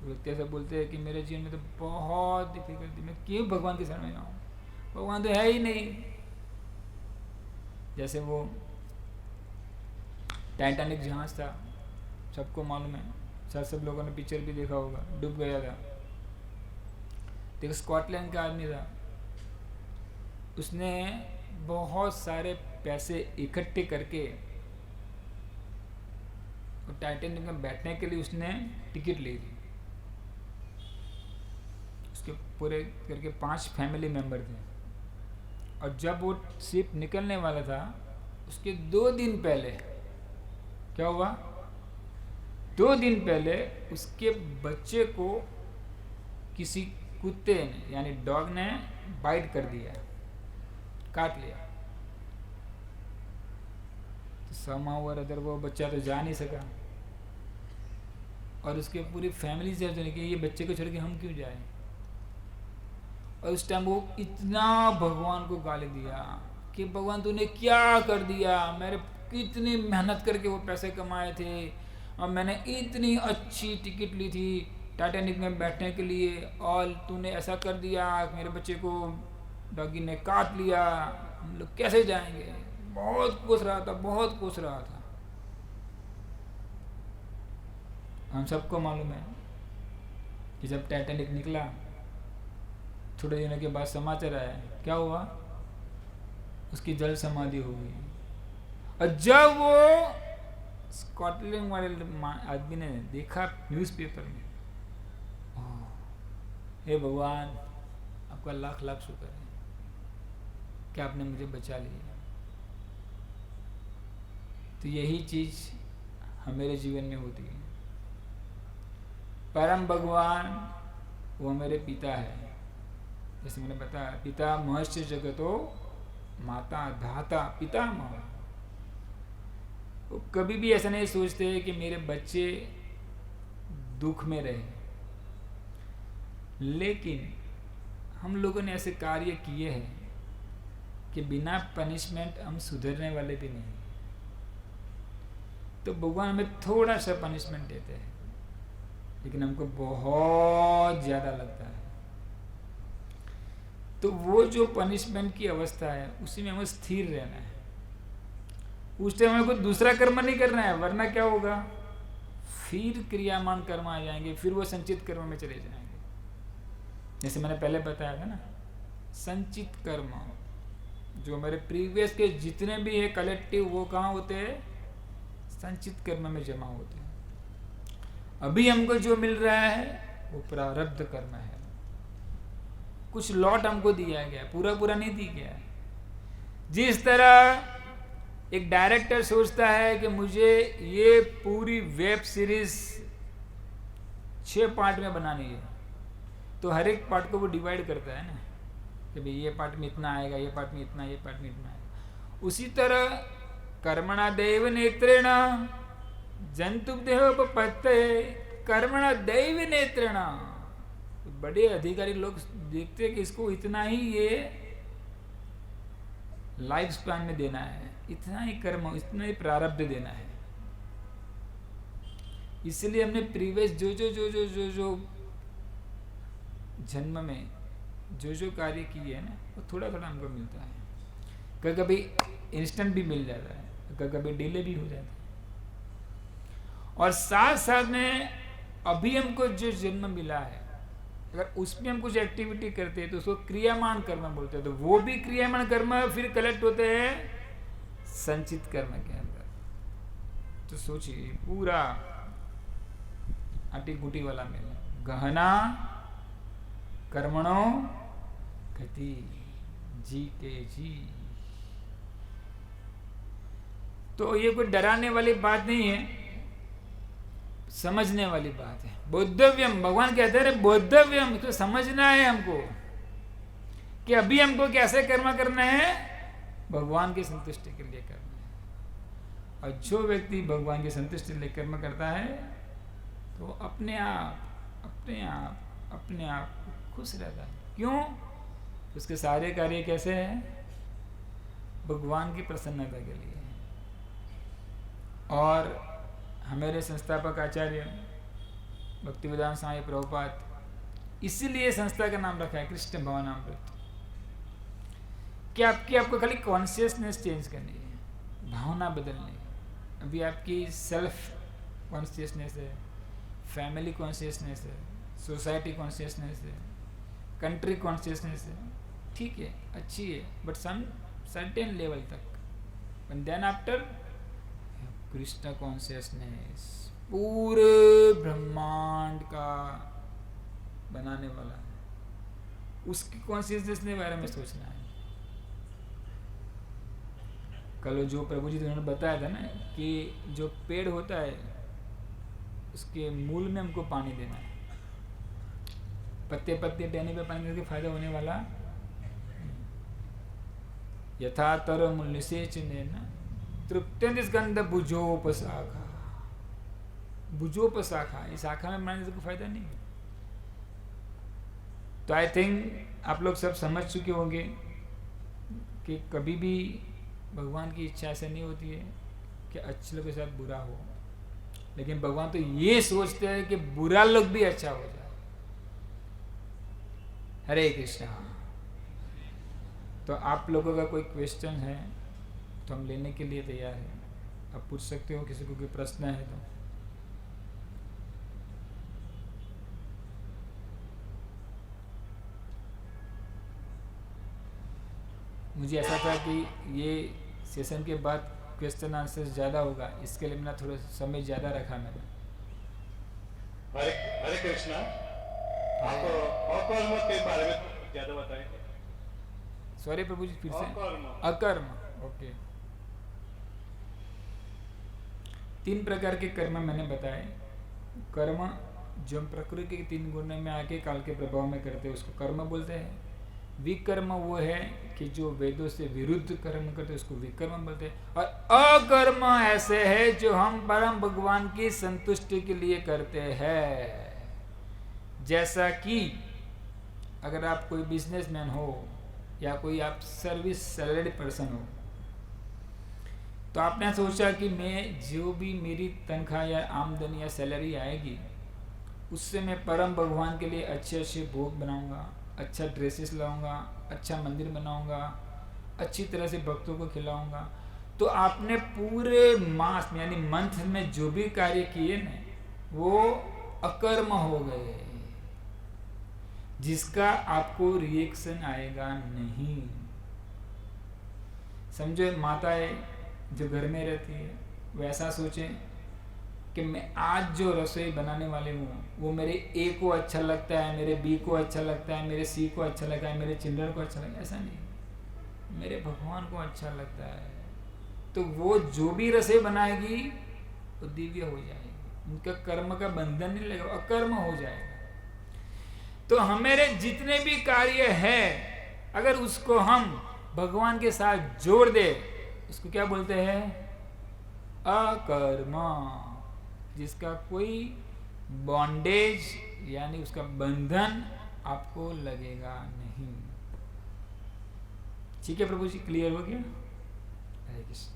व्यक्ति ऐसा बोलते हैं कि मेरे जीवन में तो बहुत डिफिकल्टी, मैं क्यों भगवान की शरण में जाऊं, भगवान तो है ही नहीं। जैसे वो टाइटैनिक जहाज था, सबको मालूम है, शायद सब लोगों ने पिक्चर भी देखा होगा, डूब गया था। देखो स्कॉटलैंड का आदमी था, उसने बहुत सारे पैसे इकट्ठे करके और टाइटैनिक में बैठने के लिए उसने टिकट ली थी। उसके पूरे करके 5 फैमिली मेंबर थे, और जब वो शिप निकलने वाला था उसके 2 दिन पहले क्या हुआ, 2 दिन पहले उसके बच्चे को किसी कुत्ते ने यानी डॉग ने बाइट कर दिया, काट लिया। तो somehow or other वो बच्चा तो जा नहीं सका, और उसके पूरी फैमिली से कि ये बच्चे को छोड़ के हम क्यों जाए। और उस टाइम वो इतना भगवान को गाली दिया कि भगवान तूने क्या कर दिया, मेरे कितनी मेहनत करके वो पैसे कमाए थे और मैंने इतनी अच्छी टिकट ली थी टाइटैनिक में बैठने के लिए, और तूने ऐसा कर दिया, मेरे बच्चे को डॉगी ने काट लिया, हम लोग कैसे जाएंगे। बहुत कोस रहा था, बहुत कोस रहा था। हम सबको मालूम है कि जब टाइटैनिक निकला थोड़े दिनों के बाद समाचार आया, क्या हुआ, उसकी जल समाधि हो गई। और जब वो स्कॉटलैंड वाले आदमी ने देखा न्यूज़पेपर में, हे भगवान आपका लाख लाख शुक्र है कि आपने मुझे बचा लिया। तो यही चीज हमारे जीवन में होती है। परम भगवान वो मेरे पिता है, जैसे मैंने बताया, पिता महर्षि जगतो माता धाता पितामह। वो कभी भी ऐसा नहीं सोचते कि मेरे बच्चे दुख में रहे, लेकिन हम लोगों ने ऐसे कार्य किए हैं कि बिना पनिशमेंट हम सुधरने वाले भी नहीं। तो भगवान हमें थोड़ा सा पनिशमेंट देते हैं, लेकिन हमको बहुत ज़्यादा लगता है। तो वो जो पनिशमेंट की अवस्था है उसी में हमें स्थिर रहना है। उस टाइम हमें कोई दूसरा कर्म नहीं करना है, वरना क्या होगा, फिर क्रियामान कर्म आ जाएंगे, फिर वो संचित कर्म में चले जाएंगे। जैसे मैंने पहले बताया था ना, संचित कर्म जो हमारे प्रीवियस के जितने भी है कलेक्टिव, वो कहाँ होते हैं, संचित कर्म में जमा होते हैं। अभी हमको जो मिल रहा है वो प्रारब्ध कर्म है। कुछ लॉट हमको दिया गया, पूरा पूरा नहीं दिया गया। जिस तरह एक डायरेक्टर सोचता है कि मुझे ये पूरी वेब सीरीज 6 पार्ट में बनानी है, तो हर एक पार्ट को वो डिवाइड करता है ना, कि भाई ये पार्ट में इतना आएगा, ये पार्ट में इतना, ये पार्ट में इतना आएगा। उसी तरह कर्मणा दैव नेत्रेण जंतु देहोपपत्ते कर्मणा दैव नेत्रेण। बड़े अधिकारी लोग देखते हैं कि इसको इतना ही ये लाइफ स्पैन में देना है, इतना ही कर्म, इतना ही प्रारब्ध देना है। इसलिए हमने प्रीवियस जो जो जो जो जो जो जन्म में जो जो कार्य किए है ना, वो थोड़ा थोड़ा हमको मिलता है। कभी कभी इंस्टेंट भी मिल जाता है, कभी कभी डिले भी हो जाता है। और साथ साथ में अभी हमको जो जन्म मिला है, अगर उसमें हम कुछ एक्टिविटी करते हैं तो उसको क्रियामान कर्म बोलते हैं। तो वो भी क्रियामान कर्म फिर कलेक्ट होते हैं संचित कर्म के अंदर। तो सोचिए पूरा आटी गुटी वाला मेला, गहना कर्मणो गति जी के जी। तो ये कोई डराने वाली बात नहीं है, समझने वाली बात है। बोद्धव्यम, भगवान कहते हैं बोद्धव्यम, तो समझना है हमको कि अभी हमको कैसे कर्म करना है, भगवान की संतुष्टि के लिए करना है। और जो व्यक्ति भगवान की संतुष्टि के लिए कर्म करता है तो अपने आप खुश रहता है। क्यों? उसके सारे कार्य कैसे हैं, भगवान की प्रसन्नता के लिए। और हमारे संस्थापक आचार्य भक्तिवेदांत स्वामी प्रभुपाद इसीलिए संस्था का नाम रखा है कृष्ण भवनामृत, कि आपको खाली कॉन्शियसनेस चेंज करनी है, भावना बदलनी है। अभी आपकी सेल्फ कॉन्शियसनेस है, फैमिली कॉन्शियसनेस है, सोसाइटी कॉन्शियसनेस है, कंट्री कॉन्शियसनेस है, ठीक है, अच्छी है, बट सम सर्टेन लेवल तक। And then after Krishna consciousness, पूरे ब्रह्मांड का बनाने वाला है, उसकी कॉन्शियसनेस के बारे में सोचना है। कल जो प्रभु जी ने बताया था ना कि जो पेड़ होता है उसके मूल में हमको पानी देना है, पत्ते पत्ते टहनी पे पानी देने फायदा होने वाला। यथा तर मूल्य से चिन्ह तृप्त्यंत गंध भुजोपशाखा, भुजोपशाखा, इस शाखा में बनाने से कोई फायदा नहीं है। तो आई थिंक आप लोग सब समझ चुके होंगे कि कभी भी भगवान की इच्छा ऐसे नहीं होती है कि अच्छे लोगों के साथ बुरा हो, लेकिन भगवान तो ये सोचते हैं कि बुरा लोग भी अच्छा हो जाए। हरे कृष्णा। तो आप लोगों का कोई क्वेश्चन है तो हम लेने के लिए तैयार हैं, आप पूछ सकते हो, किसी को कोई प्रश्न है तो। मुझे ऐसा था कि ये सेशन के बाद क्वेश्चन आंसर ज़्यादा होगा, इसके लिए मैंने थोड़ा समय ज़्यादा रखा मैंने। हरे हरे कृष्णा। आप अकर्म के बारे में ज़्यादा बताएंगे? सॉरी प्रभु जी, फिर से। अकर्म। अकर्म, ओके। 3 प्रकार के कर्म मैंने बताए। कर्म जो हम प्रकृति के 3 गुणों में आके काल के प्रभाव में करते हैं उसको कर्म बोलते हैं। विकर्म वो है कि जो वेदों से विरुद्ध कर्म करते हैं उसको विकर्म बोलते हैं। और अकर्म ऐसे है जो हम परम भगवान की संतुष्टि के लिए करते हैं। जैसा कि अगर आप कोई बिजनेसमैन हो या कोई आप सर्विस सैलरीड पर्सन हो, तो आपने सोचा कि मैं जो भी मेरी तनख्वाह या आमदनी या सैलरी आएगी उससे मैं परम भगवान के लिए अच्छे अच्छे भोग बनाऊंगा, अच्छा ड्रेसेस लाऊंगा, अच्छा मंदिर बनाऊंगा, अच्छी तरह से भक्तों को खिलाऊंगा। तो आपने पूरे मास में यानी मंथ में जो भी कार्य किए ना वो अकर्म हो गए, जिसका आपको रिएक्शन आएगा नहीं। समझो माताएं जो घर में रहती है वो ऐसा सोचे कि मैं आज जो रसोई बनाने वाले हूँ वो मेरे ए को अच्छा लगता है, मेरे बी को अच्छा लगता है, मेरे सी को अच्छा लगता है, मेरे चिल्ड्रन को अच्छा लगता है, ऐसा नहीं, मेरे भगवान को अच्छा लगता है। तो वो जो भी रसोई बनाएगी वो दिव्य हो जाएगी, उनका कर्म का बंधन नहीं लगेगा, अकर्म हो जाएगा। तो हमारे जितने भी कार्य है अगर उसको हम भगवान के साथ जोड़ दे उसको क्या बोलते हैं? अकर्म, जिसका कोई बॉन्डेज यानी उसका बंधन आपको लगेगा नहीं। ठीक है प्रभु जी, क्लियर हो गया? हरे कृष्ण।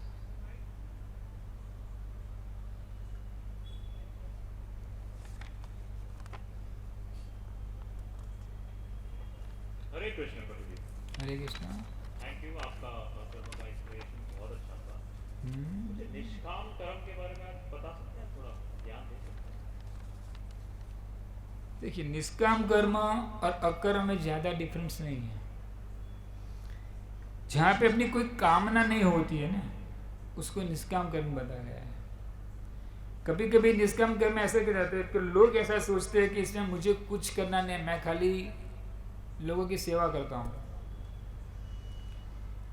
हरे कृष्ण प्रभु जी। हरे कृष्ण। थैंक यू, आपका कर्म का इंस्पिरेशन बहुत अच्छा था। मुझे निष्काम कर्म के बारे में आप बता सकते हैं, थोड़ा ध्यान दे सकते हैं? देखिए, निष्काम कर्म और अकर्म में ज्यादा डिफरेंस नहीं है। जहां पे अपनी कोई कामना नहीं होती है ना उसको निष्काम कर्म बताया गया है। कभी कभी निष्काम कर्म ऐसे कर जाते हैं कि लोग ऐसा सोचते हैं कि इसमें मुझे कुछ करना नहीं, मैं खाली लोगों की सेवा करता हूं।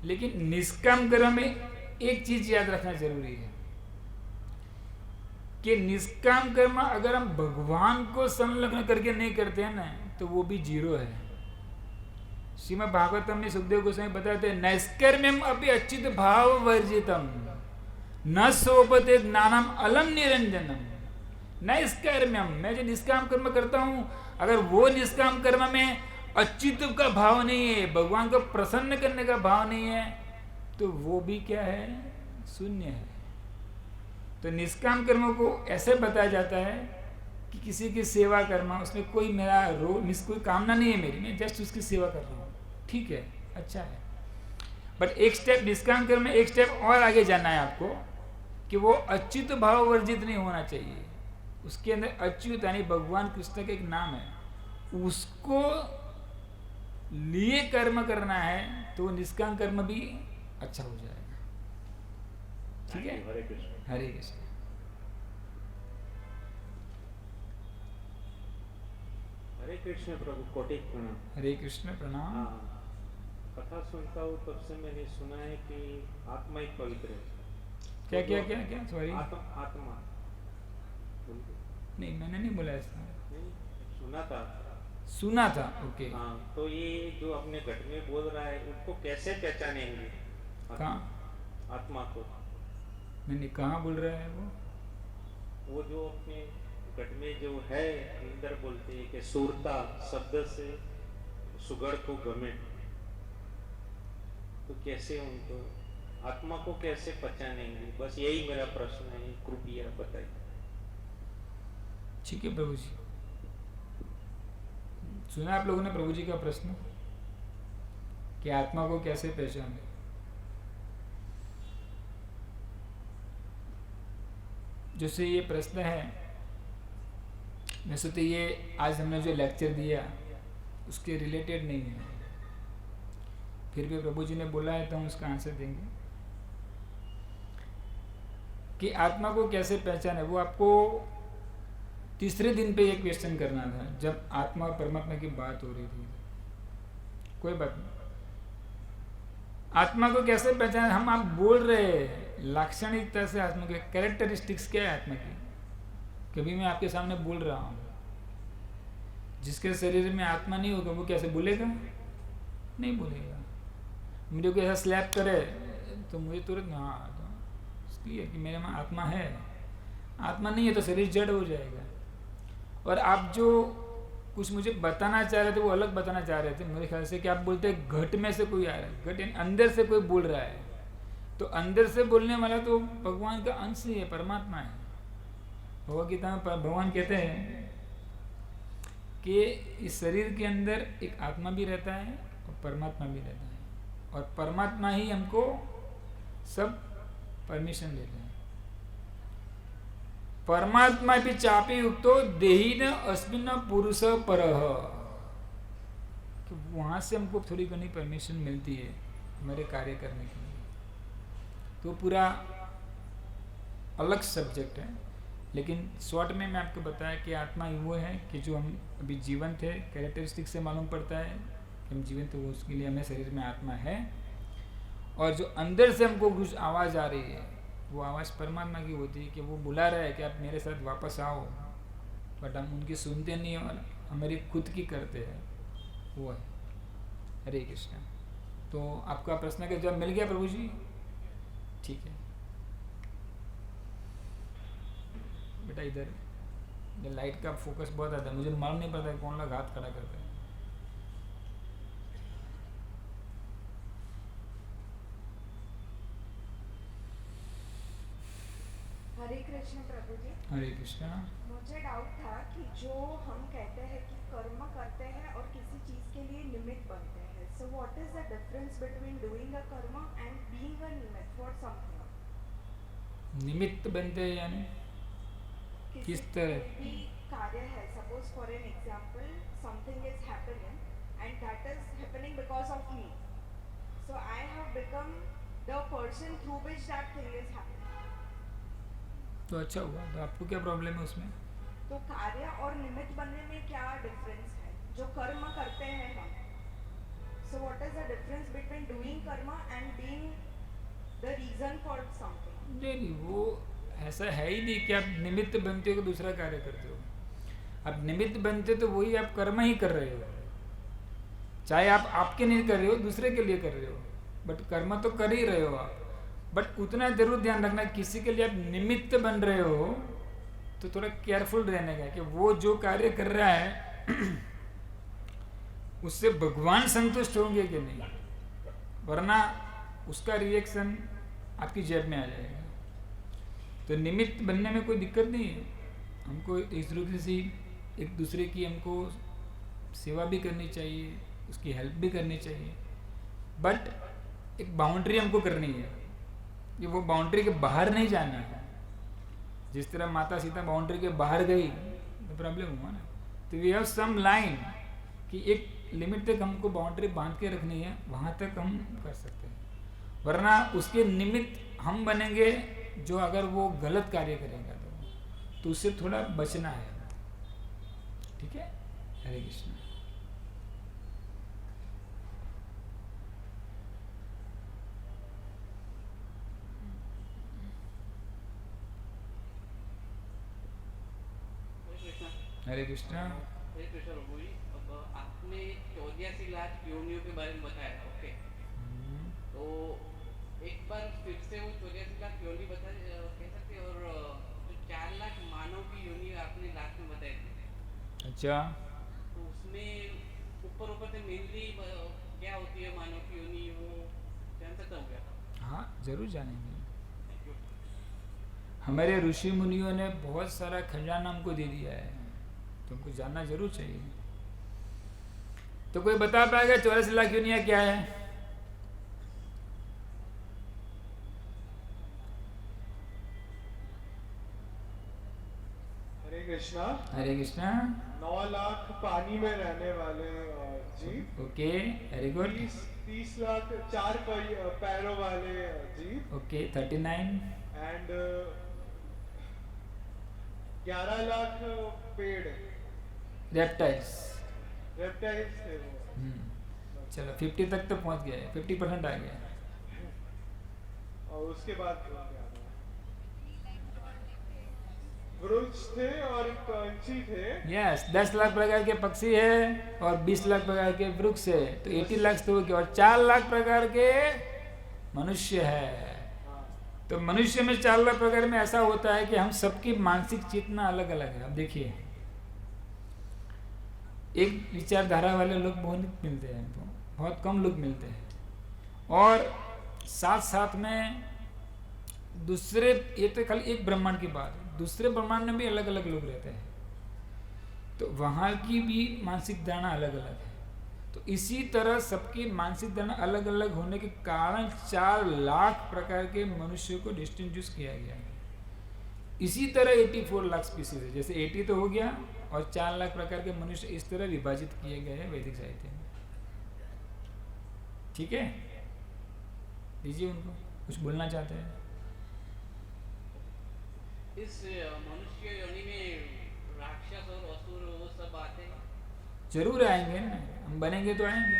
लेकिन निष्काम कर्म में एक चीज याद रखना जरूरी है कि निष्काम कर्म अगर हम भगवान को संलग्न करके नहीं करते हैं ना तो वो भी जीरो है। श्रीमद् भागवतम में सुखदेव गोस्वामी बताते हैं, नैष्कर्म्यम अपि अच्युत भाव वर्जितम न सोपते ज्ञानम अलम निरंजनम। नैष्कर्म्यम, मैं जो निष्काम कर्म करता हूं अगर वो निष्काम कर्म में अच्युत का भाव नहीं है, भगवान को प्रसन्न करने का भाव नहीं है, तो वो भी क्या है? शून्य है। तो निष्काम कर्मों को ऐसे बताया जाता है कि किसी की सेवा करना, उसमें कोई मेरा रोल, कोई कामना नहीं है मेरी, मैं जस्ट उसकी सेवा कर रहा हूँ, ठीक है, अच्छा है। बट एक स्टेप निष्काम कर्म में एक स्टेप और आगे जाना है आपको कि वो अच्युत भाव वर्जित नहीं होना चाहिए। उसके अंदर अच्युत यानी भगवान कृष्ण का एक नाम है, उसको लिए कर्म करना है तो निष्काम कर्म भी अच्छा हो जाएगा। ठीक है, हरे कृष्ण। हरे कृष्ण। हरे कृष्ण प्रभु, कोटि प्रणाम। हरे कृष्ण प्रणाम। हाँ, कथा सुनता हूँ तब से मैंने सुना है कि आत्मा ही पवित्र है। क्या क्या क्या क्या सॉरी, आत्मा नहीं मैंने नहीं बोला ऐसा, नहीं, सुना था। ओके। हाँ, तो ये जो अपने घट में बोल रहा है उनको कैसे पहचानेंगे? कहाँ? आत्मा को मैंने कहाँ बोल रहा है वो जो अपने घट में जो है अंदर बोलते हैं कि सूरता शब्द से सुगड़ को गमे, तो कैसे उनको आत्मा को कैसे पहचानेंगे? बस यही मेरा प्रश्न है, कृपया बताइए। ठीक है प्रभु जी, सुना आप लोगों ने प्रभु जी का प्रश्न कि आत्मा को कैसे पहचाने। जैसे ये प्रश्न है, वैसे तो ये आज हमने जो लेक्चर दिया उसके रिलेटेड नहीं है, फिर भी प्रभु जी ने बोला है तो हम उसका आंसर देंगे कि आत्मा को कैसे पहचाने। वो आपको तीसरे दिन पे ये क्वेश्चन करना था जब आत्मा और परमात्मा की बात हो रही थी। कोई बात नहीं, आत्मा को कैसे पहचाने हम आप बोल रहे हैं लाक्षणिकता से आत्मा के कैरेक्टरिस्टिक्स क्या है आत्मा की। कभी मैं आपके सामने बोल रहा हूँ, जिसके शरीर में आत्मा नहीं होगा वो कैसे बोलेगा? नहीं बोलेगा। मुझे कोई ऐसा स्लैप करे तो मुझे तुरंत हाँ, तो इसलिए कि मेरे में आत्मा है, आत्मा नहीं है तो शरीर जड़ हो जाएगा। और आप जो कुछ मुझे बताना चाह रहे थे वो अलग बताना चाह रहे थे मेरे ख्याल से, कि आप बोलते हैं घट में से कोई आ रहा है, घट यानी अंदर से कोई बोल रहा है, तो अंदर से बोलने वाला तो भगवान का अंश ही है, परमात्मा है। भगवद गीता में भगवान कहते हैं कि इस शरीर के अंदर एक आत्मा भी रहता है और परमात्मा भी रहता है, और परमात्मा ही हमको सब परमिशन देते हैं। परमात्मा भी चापी युक्तो देही न अस्मिन पुरुष परः, तो वहां से हमको थोड़ी घनी परमिशन मिलती है हमारे कार्य करने के लिए। तो पूरा अलग सब्जेक्ट है, लेकिन शॉर्ट में मैं आपको बताया कि आत्मा वो है कि जो हम अभी जीवन थे, कैरेक्टरिस्टिक से मालूम पड़ता है कि हम जीवन थे, वो उसके लिए हमें शरीर में आत्मा है। और जो अंदर से हमको कुछ आवाज़ आ रही है वो आवाज़ परमात्मा की होती है कि वो बुला रहा है कि आप मेरे साथ वापस आओ, बट हम उनकी सुनते नहीं और हमारी खुद की करते हैं, वो है। हरे कृष्ण। तो आपका प्रश्न का जवाब मिल गया प्रभु जी? ठीक है बेटा, इधर लाइट का फोकस बहुत आता है, मुझे मालूम नहीं पड़ता कौन लोग हाथ खड़ा करते हैं। हरे कृष्ण प्रभु जी। हरे कृष्णा। मुझे डाउट था कि जो हम कहते हैं कि कर्म करते हैं और किसी चीज के लिए निमित्त बनते हैं, सो what is the difference between doing a कर्म एंड बीइंग अ निमित्त फॉर समथिंग? निमित्त बनते हैं यानी किस तरह? भी कार्य है, suppose for an example something is happening and that is happening because of me, so I have become the person through which that thing is happening. तो अच्छा हुआ, तो आपको क्या प्रॉब्लम है उसमें? तो कार्य और निमित्त बनने में क्या डिफरेंस है? जो कर्म करते हैं हम, so what is the difference between doing karma and being the reason for something? नहीं, वो ऐसा है ही नहीं कि आप निमित्त बनते हो कि दूसरा कार्य करते हो। आप निमित्त बनते तो वही आप कर्म ही कर रहे हो, चाहे आप आपके नहीं कर रहे हो, दूसरे के लिए कर रहे हो, बट कर्म तो कर ही रहे हो आप। बट उतना जरूर ध्यान रखना, किसी के लिए आप निमित्त बन रहे हो तो थोड़ा केयरफुल रहने का कि वो जो कार्य कर रहा है उससे भगवान संतुष्ट होंगे कि नहीं, वरना उसका रिएक्शन आपकी जेब में आ जाएगा। तो निमित्त बनने में कोई दिक्कत नहीं है, हमको इस रूप से एक दूसरे की हमको सेवा भी करनी चाहिए, उसकी हेल्प भी करनी चाहिए, बट एक बाउंड्री हमको करनी है कि वो बाउंड्री के बाहर नहीं जाना है। जिस तरह माता सीता बाउंड्री के बाहर गई तो प्रॉब्लम हुआ ना। तो वी हैव सम लाइन कि एक लिमिट तक हमको बाउंड्री बांध के रखनी है, वहाँ तक हम कर सकते हैं, वरना उसके निमित्त हम बनेंगे जो अगर वो गलत कार्य करेगा तो उससे थोड़ा बचना है। ठीक है, हरे कृष्ण। हरे कृष्णा। हरे कृष्ण प्रभु जी, अब आपने 84 लाख योनियों के बारे में बताया, ओके। तो एक बार फिर से वो 84 लाख योनि बता कह सकते, और जो 4 लाख मानव की योनि आपने लास्ट में बताई थी, अच्छा, तो उसमें ऊपर से मेनली क्या होती है मानव की योनि, वो जान सकता हूँ क्या? हाँ जरूर जानेंगे। हमारे ऋषि मुनियों ने बहुत सारा खजाना हमको दे दिया है, तुमको जानना जरूर चाहिए। तो कोई बता पाएगा 84 लाख योनियां क्या है? हरे कृष्णा। हरे कृष्णा। 9 लाख पानी में रहने वाले जीव। Okay, very good. 30 लाख 4 पैरों वाले जीव। ओके, 39। एंड 11 लाख पेड़, रेप्टाइल्स। रेप्टाइल्स थे वो। चलो 50 तक तो पहुंच गया है, 50% आ गया। और उसके बाद वृक्ष थे और पंछी थे। यस, 10 लाख प्रकार के पक्षी है और 20 लाख प्रकार के वृक्ष है, तो 80 लाख तो हो गया। और 4 लाख प्रकार के मनुष्य है। तो मनुष्य में 4 लाख प्रकार में ऐसा होता है कि हम सबकी मानसिक चेतना अलग अलग है। अब देखिए, एक विचारधारा वाले लोग बहुत मिलते हैं, तो बहुत कम लोग मिलते हैं। और साथ साथ में दूसरे, ये तो खाली एक ब्रह्मांड की बात है, दूसरे ब्रह्मांड में भी अलग अलग लोग रहते हैं, तो वहाँ की भी मानसिक धारणा अलग अलग है। तो इसी तरह सबकी मानसिक धारणा अलग अलग होने के कारण 4 लाख प्रकार के मनुष्य को डिस्टिंग्विश किया गया है। इसी तरह 84 लाख स्पीसीज है, जैसे 80 तो हो गया और 4 लाख प्रकार के मनुष्य इस तरह विभाजित किए गए हैं वैदिक साहित्य में। ठीक है, दीजिए उनको, कुछ बोलना चाहते हैं? इस मनुष्य योनि में राक्षस और असुर वो सब आते हैं? जरूर आएंगे ना, हम बनेंगे तो आएंगे।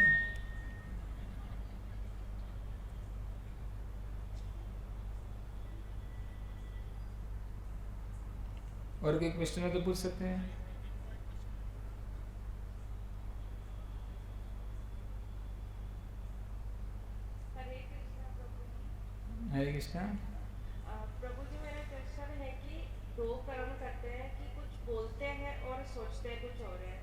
और कोई क्वेश्चन है तो पूछ सकते हैं। हरे कृष्णा प्रभु जी। हरे कृष्णा। प्रभु जी, मेरा क्वेश्चन है कि 2 कर्म करते हैं कि कुछ बोलते हैं और सोचते कुछ और है,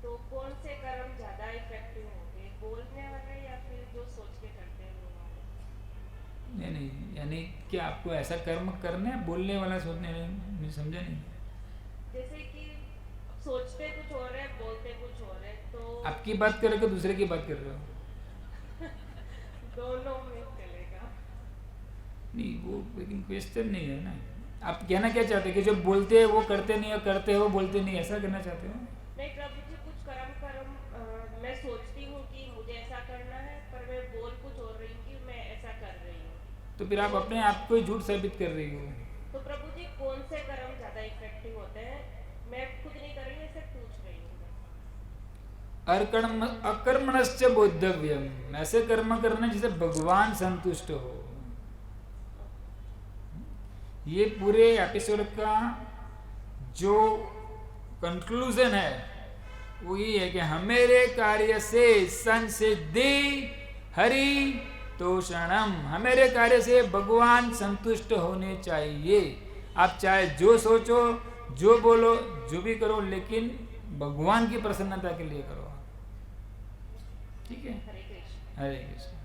तो कौन से कर्म ज्यादा इफेक्टिव होंगे, बोलने वाले या फिर जो सोच के करते हैं वो वाले? नहीं, यानी क्या आपको ऐसा कर्म करना है, बोलने वाला सोचने नहीं, समझा नहीं। जैसे कि सोचते कुछ और है, बोलते कुछ और है, तो आपकी बात कर रहे हो, दूसरे की बात कर रहे हो? दोनों में चलेगा? नहीं, वो लेकिन क्वेश्चन नहीं है ना। आप कहना क्या चाहते हैं कि जो बोलते हैं वो करते नहीं, और करते हैं वो बोलते नहीं, ऐसा करना चाहते हो? नहीं प्रभु जी, कुछ कर्म मैं सोचती हूँ कि मुझे ऐसा करना है, पर मैं बोल कुछ और रही हूँ कि मैं ऐसा कर रही हूँ। तो फिर आप अपने आप को ही झूठ साबित कर रही हो। तो प्रभु जी, कौन से कर्म ज्यादा इफेक्टिव होते हैं? मैं खुद नहीं कर रही हूँ, ऐसे पूछ रही हूँ। अकर्मणश्च बोद्धव्यम, ऐसे कर्म करना जिसे भगवान संतुष्ट हो। ये पूरे एपिसोड का जो कंक्लूजन है वो ये है कि हमेरे कार्य से संसिद्धि हरि तोषणम, हमेरे कार्य से भगवान संतुष्ट होने चाहिए। आप चाहे जो सोचो, जो बोलो, जो भी करो, लेकिन भगवान की प्रसन्नता के लिए करो। ठीक है, हरे कृष्ण। हरे कृष्ण।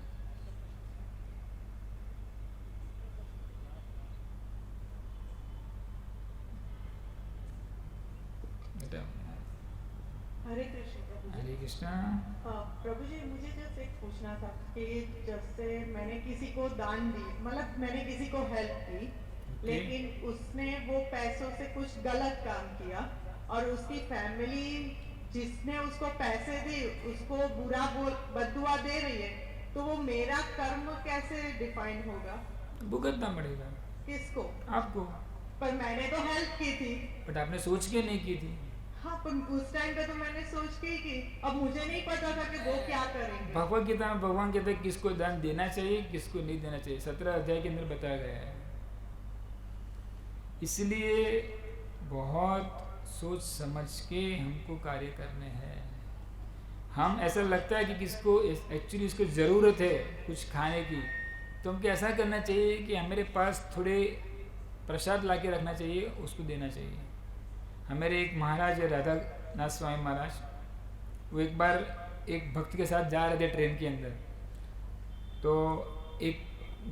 हरे कृष्ण प्रभु जी। हरे कृष्णा। प्रभु जी, मुझे जस्ट एक पूछना था कि जैसे मैंने किसी को दान दी, मतलब मैंने किसी को हेल्प की, लेकिन उसने वो पैसों से कुछ गलत काम किया और उसकी फैमिली जिसने उसको पैसे दी उसको बददुआ दे रही है, तो वो मेरा कर्म कैसे डिफाइन होगा? भुगतना पड़ेगा किसको? आपको। पर मैंने तो हेल्प की थी। बट आपने सोच के नहीं की थी। हाँ, पर उस टाइम पे तो मैंने सोच के ही की। अब मुझे नहीं पता था कि वो क्या करेंगे। भगवत गीता में भगवान कहते हैं किसको दान देना चाहिए, किसको नहीं देना चाहिए, 17 अध्याय के अंदर बताया गया है। इसलिए बहुत सोच समझ के हमको कार्य करने हैं। हम ऐसा लगता है कि किसको एक्चुअली इसको ज़रूरत है कुछ खाने की, तो हमको ऐसा करना चाहिए कि हमारे पास थोड़े प्रसाद ला के रखना चाहिए, उसको देना चाहिए। हमारे एक महाराज है राधा नाथ स्वामी महाराज, वो एक बार एक भक्त के साथ जा रहे थे ट्रेन के अंदर, तो एक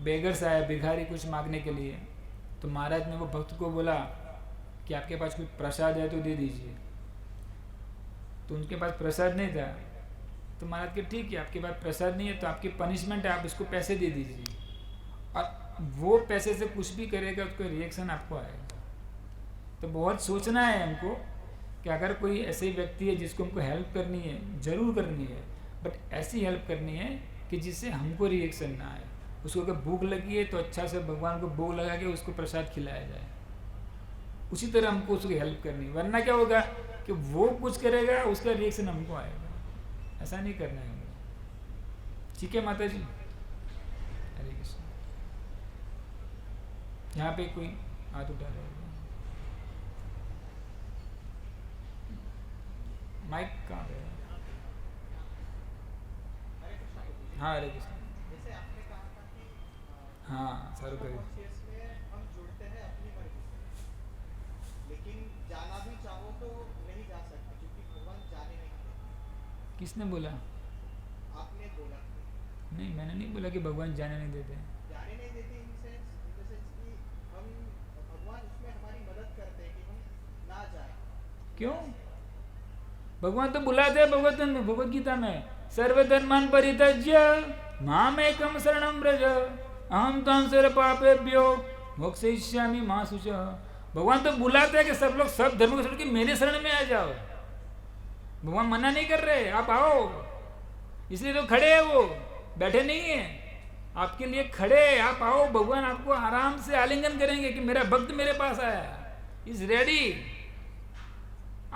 बेगर्स आया, भिखारी, कुछ मांगने के लिए। तो महाराज ने वो भक्त को बोला कि आपके पास कुछ प्रसाद है तो दे दीजिए। तो उनके पास प्रसाद नहीं था, तो महाराज के ठीक है आपके पास प्रसाद नहीं है तो आपकी पनिशमेंट है, आप इसको पैसे दे दीजिए। और वो पैसे से कुछ भी करेगा उसका रिएक्शन आपको आएगा। तो बहुत सोचना है हमको कि अगर कोई ऐसे व्यक्ति है जिसको हमको हेल्प करनी है, ज़रूर करनी है, बट ऐसी हेल्प करनी है कि जिससे हमको रिएक्शन ना आए। उसको अगर भूख लगी है तो अच्छा से भगवान को भोग लगा के उसको प्रसाद खिलाया जाए, उसी तरह हमको उसकी हेल्प करनी है। वरना क्या होगा कि वो कुछ करेगा उसका रिएक्शन हमको आएगा। ऐसा नहीं करना है हमको। ठीक है माता जी, हरे कृष्ण। यहाँ पे कोई हाथ उठा रहा है, माइक कहाँ पे है? हाँ हरे कृष्ण। जैसे आपने कहा था कि हाँ सारू करी। कॉन्शियस में हम जुड़ते हैं अपनी मर्जी से, लेकिन जाना भी चाहो तो नहीं जा सकते क्योंकि भगवान जाने नहीं देते। किसने बोला? आपने बोला नहीं, मैंने नहीं बोला कि भगवान जाने नहीं देते। जाने नहीं देते इन द सेंस कि हम भगवान उसमें हमारी मदद करते हैं कि हम ना जाए। क्यों? भगवान तो बुलाते हैं भगवत गीता में, सर्वधर्मान् परित्यज्य मामेकं शरणं व्रज अहं त्वां सर्वपापेभ्यो मोक्षयिष्यामि मा शुचः। भगवान तो बुलाते हैं कि सब लोग सब धर्म को छोड़ के मेरे शरण में आ जाओ। भगवान मना नहीं कर रहे, आप आओ। इसलिए तो खड़े हैं, वो बैठे नहीं है, आपके लिए खड़े हैं। आप आओ, भगवान आपको आराम से आलिंगन करेंगे कि मेरा भक्त मेरे पास आया, इज रेडी।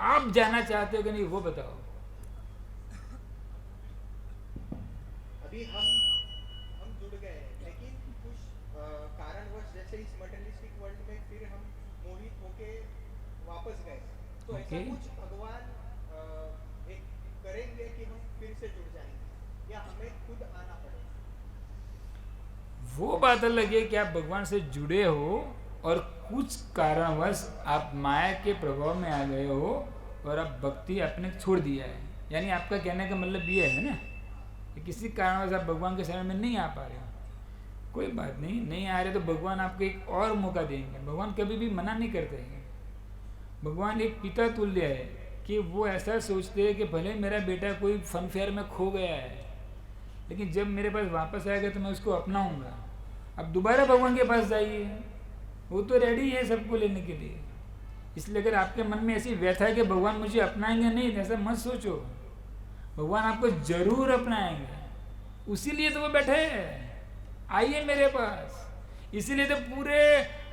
आप जाना चाहते हो कि नहीं वो बताओ। अभी हम जुड़ गए हैं, लेकिन कुछ कारणवश जैसे इस मटेरियलिस्टिक वर्ल्ड में फिर हम मोहित होके वापस गए, तो ऐसा Okay. कुछ भगवान एक करेंगे कि हम फिर से जुड़ जाएंगे या हमें खुद आना पड़ेगा? वो बात अलग है कि आप भगवान से जुड़े हो और कुछ कारणवश आप माया के प्रभाव में आ गए हो और आप भक्ति आपने छोड़ दिया है। यानी आपका कहने का मतलब ये है ना कि किसी कारणवश आप भगवान के शरण में नहीं आ पा रहे हो। कोई बात नहीं, नहीं आ रहे तो भगवान आपको एक और मौका देंगे। भगवान कभी भी मना नहीं करते हैं। भगवान एक पिता तुल्य है कि वो ऐसा सोचते हैं कि भले मेरा बेटा कोई फन फेयर में खो गया है, लेकिन जब मेरे पास वापस आएगा तो मैं उसको अपनाऊंगा। अब दोबारा भगवान के पास जाइए, वो तो रेडी है सबको लेने के लिए। इसलिए अगर आपके मन में ऐसी व्यथा है कि भगवान मुझे अपनाएंगे नहीं, ऐसा मत सोचो। भगवान आपको जरूर अपनाएंगे, उसीलिए तो वो बैठे हैं, आइए मेरे पास। इसीलिए तो पूरे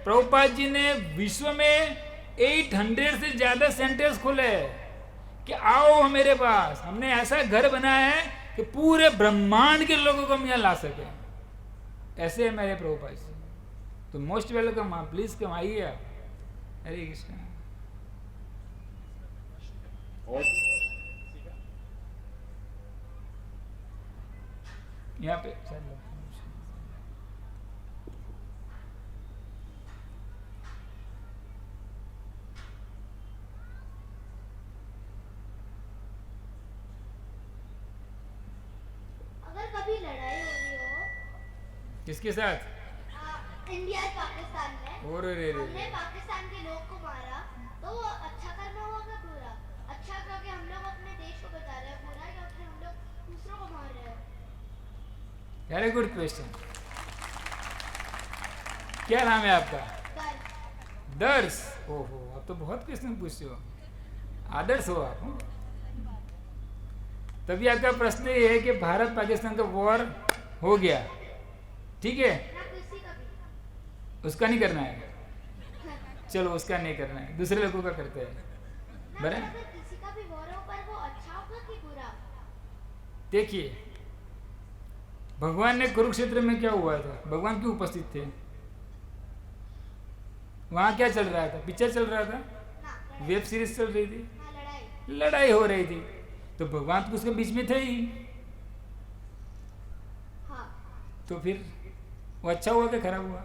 प्रभुपाद जी ने विश्व में 800 से ज़्यादा सेंटर्स खोले कि आओ मेरे पास। हमने ऐसा घर बनाया है कि पूरे ब्रह्मांड के लोगों को हम यहाँ ला सके। ऐसे है मेरे प्रभुपाद जी। तो मोस्ट वेलकम, आप प्लीज कम, आइए आप। हरे कृष्ण। यहाँ पे अगर कभी लड़ाई हो रही हो किसके साथ? इंडिया और पाकिस्तान में, और हमने पाकिस्तान के लोग को मारा, तो वो अच्छा कर्म हुआ क्या बुरा? अच्छा क्योंकि हम लोग अपने देश को बचा रहे हैं, बुरा क्योंकि हम लोग दूसरों को मार रहे हैं। Very good question. क्या नाम है आपका? दर्श, ओहो आप तो बहुत क्वेश्चन पूछते हो, आदर्श हो आप। तभी आपका प्रश्न ये है कि भारत पाकिस्तान का वॉर हो गया, ठीक है, ना किसी का भी। उसका नहीं करना है, चलो उसका नहीं करना है, दूसरे लोगों का करते हैं, ना बराबर। अगर किसी का भी वॉर हो पर वो अच्छा होगा कि बुरा? देखिए भगवान ने कुरुक्षेत्र में क्या हुआ था, भगवान क्यों उपस्थित थे, वहां क्या चल रहा था, पिक्चर चल रहा था, हाँ, वेब सीरीज चल रही थी, हाँ, लड़ाई। लड़ाई हो रही थी, तो भगवान तो उसके बीच में थे ही, हाँ, तो फिर वो अच्छा हुआ कि खराब हुआ?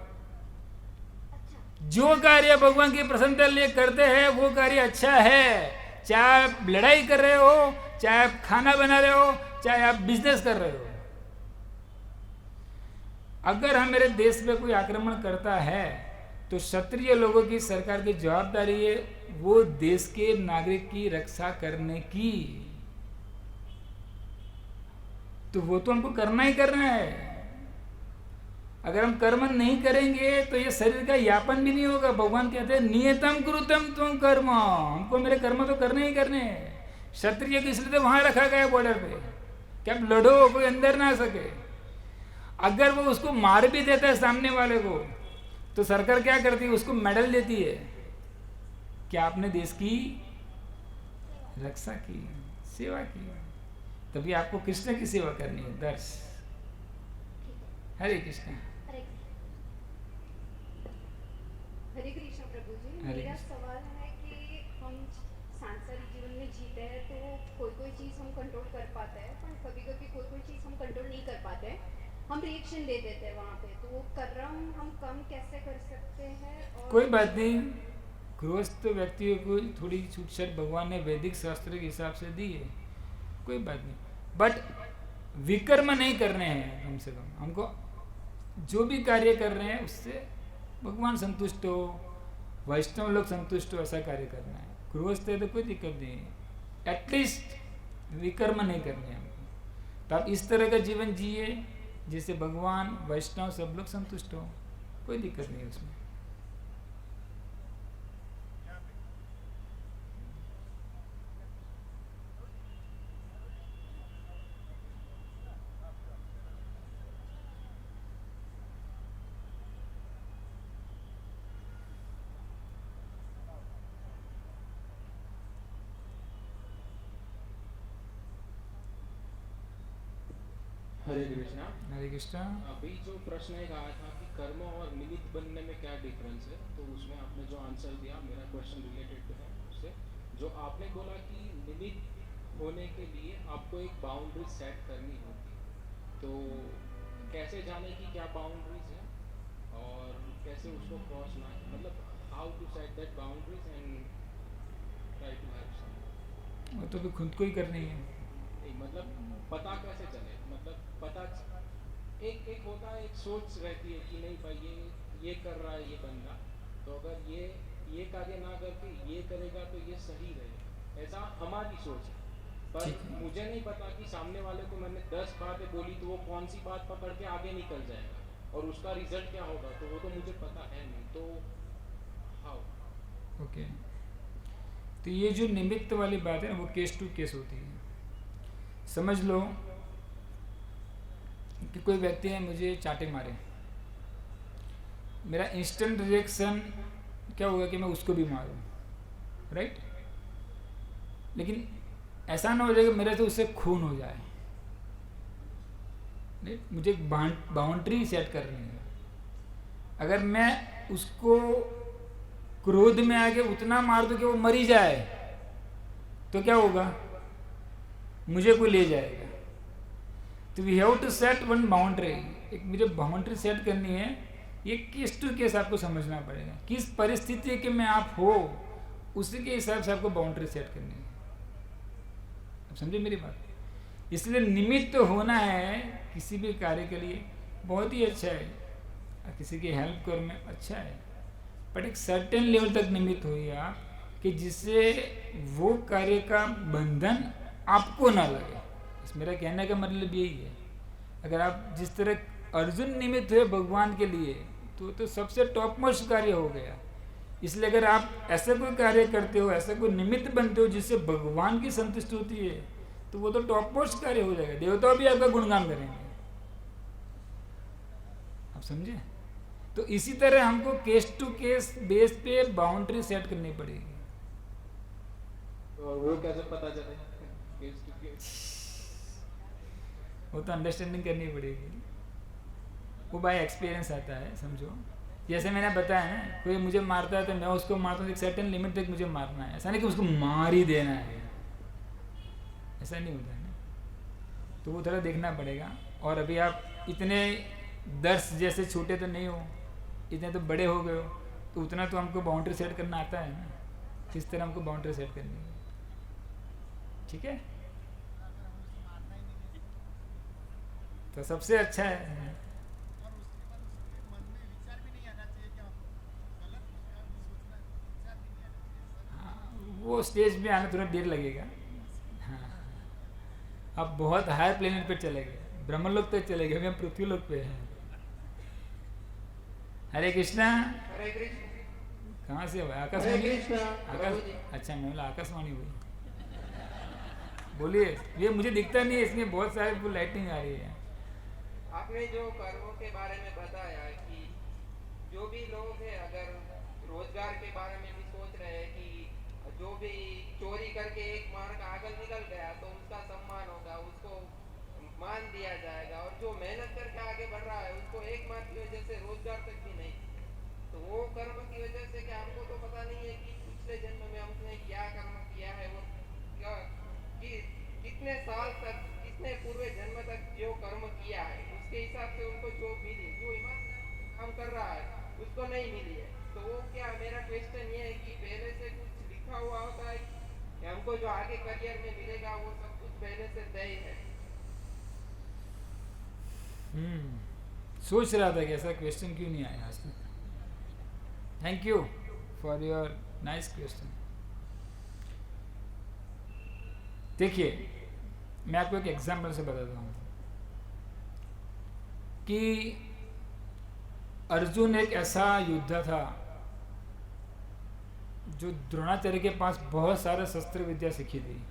अच्छा। जो कार्य भगवान की प्रसन्नता लिए करते हैं वो कार्य अच्छा है, चाहे आप लड़ाई कर रहे हो, चाहे आप खाना बना रहे हो, चाहे आप बिजनेस कर रहे हो। अगर हमारे देश में कोई आक्रमण करता है तो क्षत्रिय लोगों की सरकार की जवाबदारी है वो देश के नागरिक की रक्षा करने की, तो वो तो हमको करना ही करना है। अगर हम कर्म नहीं करेंगे तो ये शरीर का यापन भी नहीं होगा। भगवान कहते हैं नियतम कुरुतम तुम कर्म, हमको मेरे कर्म तो करने ही करने हैं। क्षत्रिय को इसलिए तो वहां रखा गया बॉर्डर पे कि आप लड़ो, कोई अंदर ना आ सके। अगर वो उसको मार भी देता है सामने वाले को तो सरकार क्या करती है, उसको मेडल देती है कि आपने देश की रक्षा की, सेवा की। तभी आपको कृष्ण की सेवा करनी है। दर्श, हरे कृष्ण। हरे हरे कृष्ण प्रभु जी, हरे मेरा कृष्ण। सवाल है कि हम सांसारिक जीवन में जीते हैं तो कोई कोई चीज़ हम कंट्रोल कर पाते हैं, पर कभी कभी कोई कोई चीज़ हम कंट्रोल नहीं कर पाते हैं, हम रिएक्शन दे देते हैं वहाँ पे। तो वो कर्म हम कम कैसे कर सकते हैं? और कोई बात नहीं, गृहस्थ व्यक्तियों को थोड़ी छूट छाट भगवान ने वैदिक शास्त्र के हिसाब से दी है, कोई बात नहीं। बट विकर्म नहीं करने हैं, कम से कम हमको जो भी कार्य कर रहे हैं उससे भगवान संतुष्ट हो, वैष्णव लोग संतुष्ट हो, ऐसा कार्य करना है। गृहस्थ है तो कोई दिक्कत नहीं है, एटलीस्ट विकर्म नहीं करने हमको। तो आप इस तरह का जीवन जिए जिससे भगवान वैष्णव सब लोग संतुष्ट हो, कोई दिक्कत नहीं है उसमें। हरे कृष्णा। हरे कृष्णा। अभी जो प्रश्न एक आया था कि कर्म और निमित्त बनने में क्या डिफरेंस है, तो उसमें आपने जो आंसर दिया, मेरा क्वेश्चन रिलेटेड है उससे। जो आपने बोला कि निमित्त होने के लिए आपको एक बाउंड्री सेट करनी होगी, तो कैसे जाने की क्या बाउंड्रीज है और कैसे उसको क्रॉस ना, मतलब how to set that boundaries and try to have some. वो तो भी खुद को ही करनी है। नहीं, मतलब पता कैसे चले, मतलब पता एक एक होता है, एक सोच रहती है कि नहीं भाई ये कर रहा है ये बंदा, तो अगर ये कार्य ना करके ये करेगा तो ये सही रहेगा, ऐसा हमारी सोच है। पर ठीक है। मुझे नहीं पता कि सामने वाले को मैंने 10 बातें बोली तो वो कौन सी बात पकड़ के आगे निकल जाएगा और उसका रिजल्ट क्या होगा, तो वो तो मुझे पता है नहीं, तो हाउ। ओके, तो ये जो निमित्त वाली बात है ना, वो केस टू केस होती है। समझ लो कि कोई व्यक्ति है मुझे चाटे मारे, मेरा इंस्टेंट रिएक्शन क्या होगा कि मैं उसको भी मारूं, राइट? लेकिन ऐसा ना हो जाए कि मेरे से उससे खून हो जाए, राइट? मुझे एक बाउंड्री सेट करनी है। अगर मैं उसको क्रोध में आके उतना मार दूं कि वो मरी जाए तो क्या होगा, मुझे कोई ले जाएगा। तो we have to set one boundary, एक मुझे बाउंड्री सेट करनी है। ये केस टू केस आपको समझना पड़ेगा, किस परिस्थिति के में आप हो उसी के हिसाब से आपको बाउंड्री सेट करनी है। आप समझे मेरी बात? इसलिए निमित्त होना है किसी भी कार्य के लिए बहुत ही अच्छा है, किसी की हेल्प कर में अच्छा है, बट एक सर्टेन लेवल तक निमित्त होइए आप कि जिससे वो कार्य का बंधन आपको ना लगे। इस मेरा कहने का मतलब यही है। अगर आप जिस तरह अर्जुन निमित्त हुए भगवान के लिए तो सबसे टॉप मोस्ट कार्य हो गया इसलिए अगर आप ऐसा कोई कार्य करते हो, ऐसा कोई निमित्त बनते हो जिससे भगवान की संतुष्टि होती है, तो वो तो टॉप मोस्ट कार्य हो जाएगा, देवता भी आपका गुणगान करेंगे। आप समझे? तो इसी तरह हमको केस टू केस बेस पे बाउंड्री सेट करनी पड़ेगी। और वो कैसे पता चले केस टू केस? वो तो अंडरस्टैंडिंग करनी पड़ेगी, वो बाय एक्सपीरियंस आता है। समझो, जैसे मैंने बताया ना, कोई मुझे मारता है तो मैं उसको मारता हूँ, एक सर्टेन लिमिट तक मुझे मारना है, ऐसा नहीं कि उसको मार ही देना है, ऐसा नहीं होता है ना। तो वो थोड़ा देखना पड़ेगा। और अभी आप इतने दर्श जैसे छोटे तो नहीं हो, इतने तो बड़े हो गए हो, तो उतना तो हमको बाउंड्री सेट करना आता है ना, किस तरह हमको बाउंड्री सेट करनी है। ठीक है, तो सबसे अच्छा है वो स्टेज पे आना थोड़ा देर लगेगा। हाँ, अब बहुत हायर प्लेनेट पे चले गए, ब्रह्मलोक तक चले गए, अभी हम पृथ्वी लोक पे हैं। हरे कृष्णा। हरे कृष्ण। कहाँ से हुआ? हरे आकाशवाणी? कृष्णा। अच्छा, मैं बोला आकाशवाणी हुई। बोलिए, ये मुझे दिखता नहीं है, इसमें बहुत सारे लाइटिंग आ रही है। आपने जो कर्मों के बारे में बताया कि जो भी लोग हैं अगर रोजगार के बारे में भी सोच रहे हैं कि जो भी चोरी करके एक मार्ग आगे निकल गया तो उसका सम्मान होगा, उसको मान दिया जाएगा, और जो मेहनत करके आगे बढ़ रहा है उसको एक मार्ग की वजह से रोजगार तक भी नहीं, तो वो कर्म की वजह से क्या हमको तो पता नहीं है कि पिछले जन्म में हमने क्या कर्म किया है, वो क्या कि कितने साल तक, कितने पूर्व जन्म तक जो कर्म किया है उसके हिसाब से उनको जो मिली, जो ईमानदारी काम कर रहा है उसको नहीं मिली है। तो वो क्या, मेरा क्वेश्चन ये है कि पहले से कुछ लिखा हुआ होता है कि हमको जो आगे करियर में मिलेगा वो सब कुछ पहले से तय है? सोच रहा था कि ऐसा क्वेश्चन क्यों नहीं आया आज तक। Thank you for your nice question. देखिए, मैं आपको एक एग्जाम्पल से बताता हूँ कि अर्जुन एक ऐसा योद्धा था जो द्रोणाचार्य के पास बहुत सारा शस्त्र विद्या सीखी थी,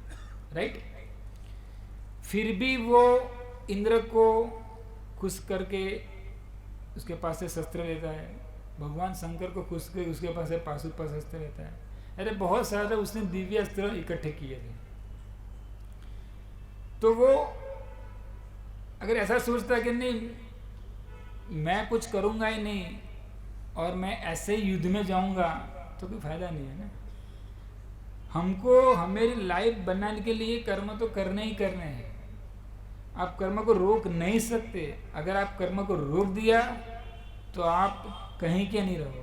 राइट? फिर भी वो इंद्र को खुश करके उसके पास से शस्त्र लेता है, भगवान शंकर को खुश करके उसके पास से पाशुपत शस्त्र लेता है। अरे बहुत सारा उसने दिव्य अस्त्र इकट्ठे किए थे। तो वो अगर ऐसा सोचता कि नहीं मैं कुछ करूंगा ही नहीं और मैं ऐसे ही युद्ध में जाऊंगा, तो कोई फायदा नहीं है ना। हमको हमारी लाइफ बनाने के लिए कर्म तो करने ही करने हैं। आप कर्म को रोक नहीं सकते। अगर आप कर्म को रोक दिया तो आप कहीं के नहीं रहोगे।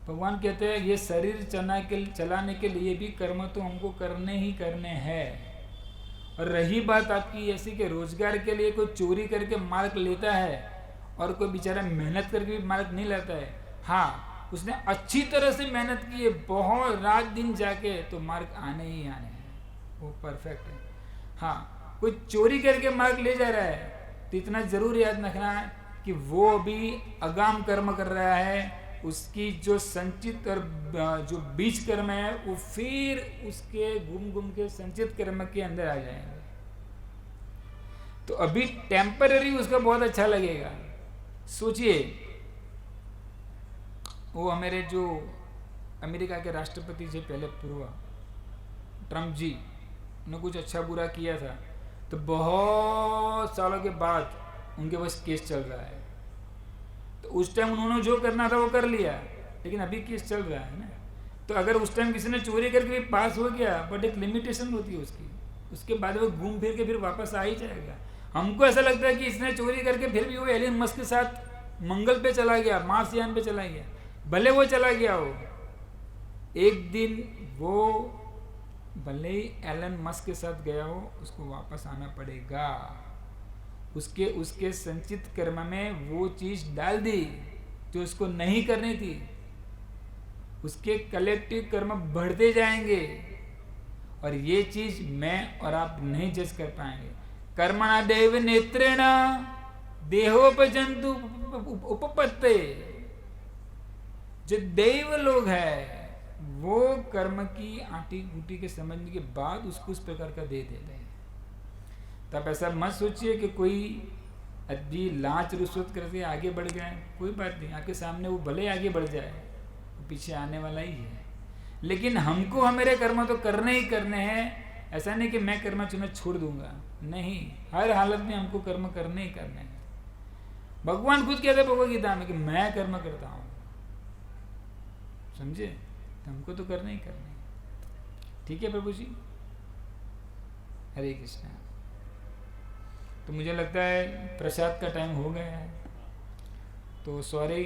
भगवान कहते हैं ये शरीर चलाने के लिए भी कर्म तो हमको करने ही करने हैं। और रही बात आपकी ऐसी कि रोजगार के लिए कोई चोरी करके मार्क लेता है और कोई बेचारा मेहनत करके भी मार्क नहीं लेता है, हाँ उसने अच्छी तरह से मेहनत की है, बहुत रात दिन जाके, तो मार्क आने ही आने हैं, वो परफेक्ट है। हाँ, कोई चोरी करके मार्क ले जा रहा है तो इतना जरूर याद रखना है कि वो भी अगाम कर्म कर रहा है। उसकी जो संचित और जो बीज कर्म है वो फिर उसके घूम के संचित कर्म के अंदर आ जाएंगे। तो अभी टेम्पररी उसका बहुत अच्छा लगेगा। सोचिए, वो हमारे जो अमेरिका के राष्ट्रपति जी पहले पूर्व ट्रम्प जी ने कुछ अच्छा बुरा किया था, तो बहुत सालों के बाद उनके पास केस चल रहा है। तो उस टाइम उन्होंने जो करना था वो कर लिया, लेकिन अभी केस चल रहा है ना। तो अगर उस टाइम किसी ने चोरी करके भी पास हो गया, बट एक लिमिटेशन होती है उसकी, उसके बाद वो घूम फिर के फिर वापस आ ही जाएगा। हमको ऐसा लगता है कि इसने चोरी करके फिर भी वो एलियन मस्क के साथ मंगल पे चला गया, मार्स यान पे चला गया, भले वो चला गया हो, एक दिन वो भले ही एलन मस्क के साथ गया हो, उसको वापस आना पड़ेगा। उसके संचित कर्म में वो चीज डाल दी जो उसको नहीं करनी थी। उसके कलेक्टिव कर्म बढ़ते जाएंगे और ये चीज मैं और आप नहीं जज कर पाएंगे। कर्मणा देव नेत्रेण देहोपजंतु उपपत्ते। जो देव लोग है वो कर्म की आटी गुटी के समझने के बाद उसको उस प्रकार का दे देते हैं। तब ऐसा मत सोचिए कि कोई अभी लाच रुश्वत करके आगे बढ़ गए, कोई बात नहीं, आपके सामने वो भले आगे बढ़ जाए, वो पीछे आने वाला ही है। लेकिन हमको हमारे कर्म तो करने ही करने हैं। ऐसा नहीं कि मैं कर्म चुना छोड़ दूंगा, नहीं, हर हालत में हमको कर्म करने ही करने हैं। भगवान खुद कहते भगवद गीता में कि मैं कर्म करता हूं, समझे? तो हमको तो करने ही करने। ठीक है प्रभु जी, हरे कृष्णा। तो मुझे लगता है प्रसाद का टाइम हो गया है, तो सॉरी